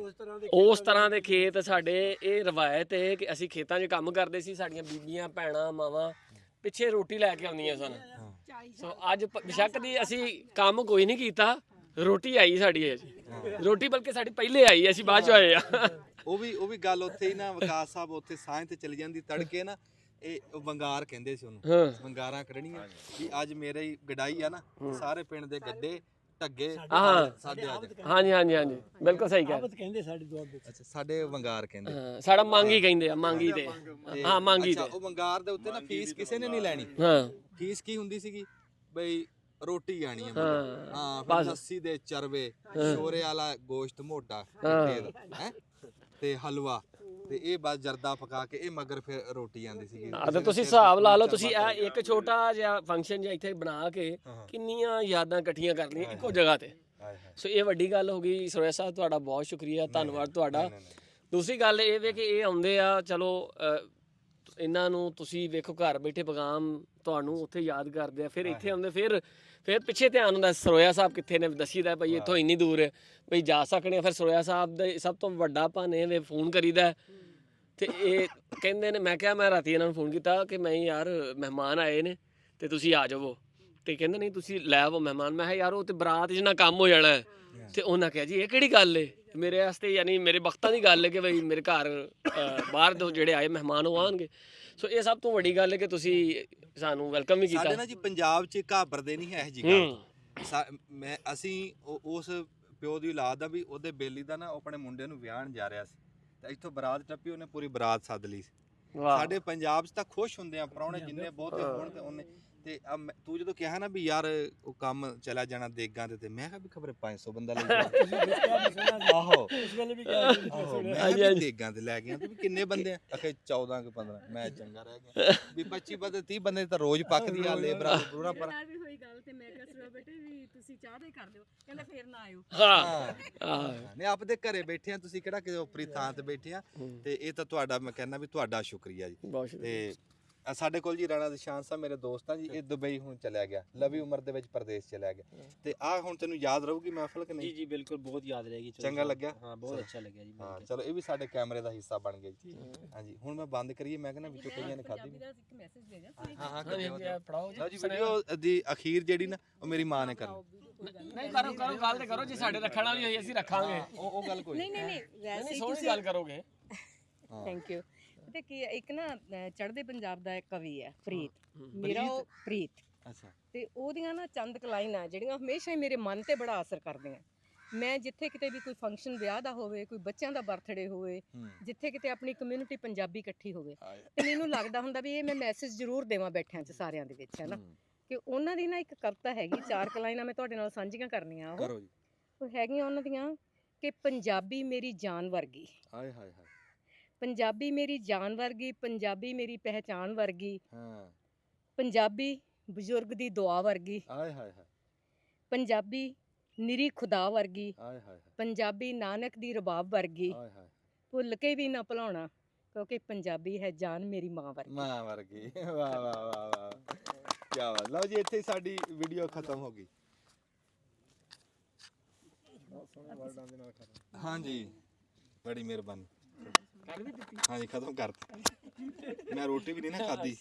ਉਸ ਤਰ੍ਹਾਂ ਦੇ ਖੇਤ ਸਾਡੇ, ਇਹ ਰਵਾਇਤ ਹੈ ਕਿ ਅਸੀਂ ਖੇਤਾਂ 'ਚ ਕੰਮ ਕਰਦੇ ਸੀ, ਸਾਡੀਆਂ ਬੀਬੀਆਂ ਭੈਣਾਂ ਮਾਵਾਂ ਪਿੱਛੇ ਰੋਟੀ ਲੈ ਕੇ ਆਉਂਦੀਆਂ ਸਨ। ਸੋ ਅੱਜ ਬੇਸ਼ੱਕ ਦੀ ਅਸੀਂ ਕੰਮ ਕੋਈ ਨਹੀਂ ਕੀਤਾ, ਰੋਟੀ ਆਈ ਸਾਡੀ ਹੈ ਜੀ, ਰੋਟੀ ਬਲਕਿ ਸਾਡੀ ਪਹਿਲੇ ਆਈ, ਅਸੀਂ ਬਾਅਦ ਚ ਆਏ ਆ। ਉਹ ਵੀ ਗੱਲ ਉੱਥੇ ਹੀ ਨਾ ਵਿਕਾਸ ਸਾਹਿਬ ਉੱਥੇ ਸਾਂਝ ਤੇ ਚਲੀ ਜਾਂਦੀ ਤੜਕੇ ਨਾ, ਇਹ ਵੰਗਾਰ ਕਹਿੰਦੇ ਸੀ ਉਹਨੂੰ, ਵੰਗਾਰਾਂ ਕੱਢਣੀਆਂ ਵੀ ਅੱਜ ਮੇਰੇ ਹੀ ਗਡਾਈ ਆ ਨਾ, ਸਾਰੇ ਪਿੰਡ ਦੇ ਗੱਡੇ ਢੱਗੇ ਸਾਡੇ ਆ ਜਾਣ। ਹਾਂਜੀ ਹਾਂਜੀ ਹਾਂਜੀ ਬਿਲਕੁਲ ਸਹੀ ਕਹਿ ਆਬਤ ਕਹਿੰਦੇ ਸਾਡੇ ਦੁਆਬੇ ਚ। ਅੱਛਾ ਸਾਡੇ ਵੰਗਾਰ ਕਹਿੰਦੇ। ਹਾਂ, ਸਾਡਾ ਮੰਗੀ ਕਹਿੰਦੇ ਆ, ਮੰਗੀ ਤੇ ਹਾਂ ਮੰਗੀ ਅੱਛਾ ਤੇ ਉਹ ਵੰਗਾਰ ਦੇ ਉੱਤੇ ਨਾ ਫੀਸ ਕਿਸੇ ਨੇ ਨਹੀਂ ਲੈਣੀ। ਹਾਂ ਫੀਸ ਕੀ ਹੁੰਦੀ ਸੀਗੀ ਬਈ ਰੋਟੀ ਆਣੀ ਹੈ ਹਾਂ, ਹਾਂ ਫਿਰ ਲੱਸੀ ਦੇ ਚਰਵੇ, ਸ਼ੋਰੇ ਵਾਲਾ ਗੋਸ਼ਤ ਮੋਟਾ ਹੈ ਤੇ ਹਲਵਾ ਤੇ ਇਹ ਬਸ ਜਰਦਾ ਪਕਾ ਕੇ ਇਹ ਮਗਰ ਫਿਰ ਰੋਟੀ ਆਂਦੀ ਸੀਗੀ। ਤੇ ਤੁਸੀਂ ਹਿਸਾਬ ਲਾ ਲਓ, ਤੁਸੀਂ ਇਹ ਇੱਕ ਛੋਟਾ ਜਿਹਾ ਫੰਕਸ਼ਨ ਜਿਹਾ ਇੱਥੇ ਬਣਾ ਕੇ ਕਿੰਨੀਆਂ ਯਾਦਾਂ ਇਕੱਠੀਆਂ ਕਰ ਲਈਆਂ ਇੱਕੋ ਜਗ੍ਹਾ ਤੇ। ਸੋ ਇਹ ਵੱਡੀ ਗੱਲ ਹੋ ਗਈ। ਸਰੋਇਆ ਸਾਹਿਬ ਤੁਹਾਡਾ ਬਹੁਤ ਸ਼ੁਕਰੀਆ, ਧੰਨਵਾਦ ਤੁਹਾਡਾ। ਦੂਸਰੀ ਗੱਲ ਇਹ ਵੇ ਕਿ ਇਹ ਆਉਂਦੇ ਆ, ਚਲੋ ਇਹਨਾਂ ਨੂੰ ਤੁਸੀਂ ਵੇਖੋ ਘਰ ਬੈਠੇ ਪੈਗਾਮ ਤੁਹਾਨੂੰ ਉੱਥੇ ਯਾਦ ਕਰਦੇ ਆ, ਫਿਰ ਇੱਥੇ ਆਉਂਦੇ, ਫਿਰ ਪਿੱਛੇ ਧਿਆਨ ਹੁੰਦਾ ਸਰੋਇਆ ਸਾਹਿਬ ਕਿੱਥੇ ਨੇ, ਦੱਸੀਦਾ ਭਾਈ ਇੱਥੋਂ ਇੰਨੀ ਦੂਰ ਹੈ ਭਈ ਜਾ ਸਕਣੇ। ਫਿਰ ਸਰੋਇਆ ਸਾਹਿਬ ਦੇ ਸਭ ਤੋਂ ਵੱਡਾ ਭਾਨੇ ਵੇ ਫੋਨ ਕਰੀਦਾ ਤੇ ਇਹ ਕਹਿੰਦੇ ਨੇ, ਮੈਂ ਕਿਹਾ ਮੈਂ ਰਾਤੀ ਇਹਨਾਂ ਨੂੰ ਫੋਨ ਕੀਤਾ ਕਿ ਮੈਂ ਯਾਰ ਮਹਿਮਾਨ ਆਏ ਨੇ ਤੇ ਤੁਸੀਂ ਆ ਜਾਵੋ, ਤੇ ਕਹਿੰਦੇ ਨਹੀਂ ਤੁਸੀਂ ਲੈ ਆਵੋ ਮਹਿਮਾਨ। ਮੈਂ ਕਿਹਾ ਯਾਰ ਉਹ ਤੇ ਬਰਾਤ ਜਿੰਨਾ ਕੰਮ ਹੋ ਜਾਣਾ ਹੈ। ਤੇ ਉਹਨਾਂ ਕਿਹਾ ਜੀ ਇਹ ਕਿਹੜੀ ਗੱਲ ਏ, ਮੇਰੇ ਵਾਸਤੇ ਯਾਨੀ ਮੇਰੇ ਵਕਤਾਂ ਦੀ ਗੱਲ ਹੈ ਕਿ ਬਈ ਮੇਰੇ ਘਰ ਬਾਹਰ ਤੋਂ ਜਿਹੜੇ ਆਏ ਮਹਿਮਾਨ ਉਹ ਆਉਣਗੇ। ਸੋ ਇਹ ਸਭ ਤੋਂ ਵੱਡੀ ਗੱਲ ਹੈ ਕਿ ਤੁਸੀਂ ਸਾਨੂੰ ਵੈਲਕਮ ਵੀ ਕੀਤਾ। ਸਾਡੇ ਨਾ ਜੀ ਪੰਜਾਬ 'ਚ ਘਾਬਰਦੇ ਨਹੀਂ ਹੈ ਇਹ ਜੀ ਗੱਲ। ਅਸੀਂ ਉਸ ਪਿਓ ਦੀ ਔਲਾਦ ਆ ਵੀ ਉਹਦੇ ਬੇਲੀ ਦਾ ਨਾ ਆਪਣੇ ਮੁੰਡੇ ਨੂੰ ਵਿਆਹਣ ਜਾ ਰਿਹਾ ਸੀ ਤੇ ਇੱਥੋਂ ਬਰਾਤ ਟੱਪੀ, ਉਹਨੇ ਪੂਰੀ ਬਰਾਤ ਸੱਦ ਲਈ। ਸਾਡੇ ਪੰਜਾਬ 'ਚ ਤਾਂ ਖੁਸ਼ ਹੁੰਦੇ ਆ ਪ੍ਰਾਹੁਣੇ ਜਿੰਨੇ ਬਹੁਤੇ ਹੋਣ ਤੇ ਉਹਨੇ ਤੇ ਤੂੰ ਜਦੋਂ ਕਿਹਾ ਨਾ ਵੀ ਯਾਰ ਉਹ ਕੰਮ ਚਲਾ ਜਾਣਾ ਦੇਗਾਂ ਤੇ ਮੈਂ ਕਿਹਾ ਵੀ ਖਬਰ 500 ਬੰਦਾ ਲੈ ਗਿਆ। ਆਹੋ ਉਸ ਵੇਲੇ ਵੀ ਕਿਹਾ ਮੈਂ ਦੇਗਾਂ ਤੇ ਲੈ ਗਿਆ, ਤੂੰ ਵੀ ਕਿੰਨੇ ਬੰਦੇ ਆ? ਆਖੇ 14 ਕਿ 15। ਮੈਂ ਚੰਗਾ ਰਹਿ ਗਿਆ ਵੀ 25 ਬੰਦੇ 30 ਬੰਦੇ ਤਾਂ ਰੋਜ਼ ਪੱਕਦੀ ਆ ਲੇਬਰਾਂ ਪੂਰਾ ਪਰ ਨਾਲ ਵੀ ਹੋਈ ਗੱਲ ਤੇ ਮੈਂ ਕਿਹਾ ਸਰੋਇਆ ਬੇਟੇ ਵੀ ਤੁਸੀਂ ਚਾਹ ਦੇ ਕਰ ਲਿਓ, ਕਹਿੰਦਾ ਫੇਰ ਨਾ ਆਇਓ। ਹਾਂ ਨਹੀਂ ਆਪਦੇ ਘਰੇ ਬੈਠੇ ਆ, ਤੁਸੀਂ ਕਿਹੜਾ ਕਿਸੇ ਉਪਰੀ ਥਾਂ ਤੇ ਬੈਠੇ ਆ ਤੇ ਇਹ ਤਾਂ ਤੁਹਾਡਾ ਮੈਂ ਕਹਿੰਦਾ ਵੀ ਤੁਹਾਡਾ ਸ਼ੁਕਰੀਆ ਜੀ। ਤੇ ਸਾਡੇ ਕੋਲ ਜੀ ਰਾਣਾ ਨਿਸ਼ਾਨ ਸਾਹਿਬ ਮੇਰੇ ਦੋਸਤ ਆ ਜੀ, ਇਹ ਦੁਬਈ ਹੁਣ ਚਲਿਆ ਗਿਆ, ਲਵੀ ਉਮਰ ਦੇ ਵਿੱਚ ਪ੍ਰਦੇਸ਼ ਚਲਿਆ ਗਿਆ ਤੇ ਆਹ ਹੁਣ ਤੈਨੂੰ ਯਾਦ ਰਹੂਗੀ ਮਹਿਫਲ ਕਿ ਨਹੀਂ? ਜੀ ਜੀ ਬਿਲਕੁਲ, ਬਹੁਤ ਯਾਦ ਰਹੇਗੀ। ਚੰਗਾ ਲੱਗਿਆ? ਹਾਂ ਬਹੁਤ ਅੱਛਾ ਲੱਗਿਆ ਜੀ। ਹਾਂ ਚਲੋ ਇਹ ਵੀ ਸਾਡੇ ਕੈਮਰੇ ਦਾ ਹਿੱਸਾ ਬਣ ਗਿਆ ਜੀ। ਹਾਂਜੀ ਹੁਣ ਮੈਂ ਬੰਦ ਕਰੀਏ, ਮੈਂ ਕਹਿੰਦਾ ਵਿੱਚੋਂ ਕਈਆਂ ਨੇ ਖਾਧੀ। ਹਾਂ ਫੜਾਓ ਜੀ ਵੀਡੀਓ ਦੀ ਅਖੀਰ ਜਿਹੜੀ ਨਾ ਉਹ ਮੇਰੀ ਮਾਂ ਨੇ ਕਰਨੀ। ਨਹੀਂ ਕਰੋ ਗੱਲ ਤੇ ਕਰੋ, ਜੇ ਸਾਡੇ ਰੱਖਣ ਵਾਲੀ ਹੋਈ ਅਸੀਂ ਰੱਖਾਂਗੇ। ਉਹ ਗੱਲ ਕੋਈ ਨਹੀਂ ਵੈਸੇ ਸੋਹਣੀ ਗੱਲ ਕਰੋਗੇ। Thank you. ਤੇ ਕੀ ਇੱਕ ਨਾ ਚੜ੍ਹਦੇ ਪੰਜਾਬ ਦਾ ਇੱਕ ਕਵੀ ਹੈ ਪ੍ਰੀਤ, ਮੇਰਾ ਉਹ ਪ੍ਰੀਤ। ਅੱਛਾ। ਤੇ ਉਹਦੀਆਂ ਨਾ ਚੰਦ ਕੁ ਲਾਈਨਾਂ ਜਿਹੜੀਆਂ ਹਮੇਸ਼ਾ ਹੀ ਮੇਰੇ ਮਨ ਤੇ ਬੜਾ ਅਸਰ ਕਰਦੀਆਂ। ਮੈਂ ਜਿੱਥੇ ਕਿਤੇ ਵੀ ਕੋਈ ਫੰਕਸ਼ਨ ਵਿਆਹ ਦਾ ਹੋਵੇ, ਕੋਈ ਬੱਚਿਆਂ ਦਾ ਬਰਥਡੇ ਹੋਵੇ, ਜਿੱਥੇ ਕਿਤੇ ਆਪਣੀ ਕਮਿਊਨਿਟੀ ਪੰਜਾਬੀ ਇਕੱਠੀ ਹੋਵੇ ਤੇ ਮੈਨੂੰ ਲੱਗਦਾ ਹੁੰਦਾ ਵੀ ਇਹ ਮੈਂ ਮੈਸੇਜ ਜ਼ਰੂਰ ਦੇਵਾਂ ਬੈਠਿਆਂ 'ਚ ਸਾਰਿਆਂ ਦੇ ਵਿੱਚ, ਹੈ ਨਾ। ਕਿ ਉਹਨਾਂ ਦੀ ਨਾ ਇੱਕ ਕਵਿਤਾ ਹੈਗੀ, 4 ਕੁ ਲਾਈਨਾਂ ਮੈਂ ਤੁਹਾਡੇ ਨਾਲ ਸਾਂਝੀਆਂ ਕਰਨੀਆਂ। ਉਹ ਹੈਗੀਆਂ ਉਹਨਾਂ ਦੀਆਂ ਕਿ ਪੰਜਾਬੀ ਮੇਰੀ ਜਾਨ ਵਰਗੀ, ਹਾਏ ਹਾਏ ਹਾਏ, ਪੰਜਾਬੀ ਮੇਰੀ ਜਾਨ ਵਰਗੀ, ਪੰਜਾਬੀ ਮੇਰੀ ਪਹਿਚਾਨ ਵਰਗੀ, ਹਾਂ ਪੰਜਾਬੀ ਬਜ਼ੁਰਗ ਦੀ ਦੁਆ ਵਰਗੀ, ਹਾਏ ਹਾਏ ਹਾਏ, ਪੰਜਾਬੀ ਨਿਰੀ ਖੁਦਾ ਵਰਗੀ, ਹਾਏ ਹਾਏ, ਪੰਜਾਬੀ ਨਾਨਕ ਦੀ ਰਬਾਬ ਵਰਗੀ, ਹਾਏ ਹਾਏ, ਭੁੱਲ ਕੇ ਵੀ ਨਾ ਭੁਲਾਉਣਾ ਕਿਉਂਕਿ ਪੰਜਾਬੀ ਹੈ ਜਾਨ ਮੇਰੀ ਮਾਂ ਵਰਗੀ। ਮਾਂ ਵਰਗੀ, ਵਾਹ ਵਾਹ ਵਾਹ ਵਾਹ, ਕੀ ਬਾਤ। ਲਓ ਜੀ ਇੱਥੇ ਸਾਡੀ ਵੀਡੀਓ ਖਤਮ ਹੋ ਗਈ। ਹਾਂਜੀ ਬੜੀ ਮਿਹਰਬਾਨੀ। ਹਾਂਜੀ ਖਤਮ ਕਰਤੀ, ਮੈਂ ਰੋਟੀ ਵੀ ਨਹੀਂ ਨਾ ਖਾਧੀ।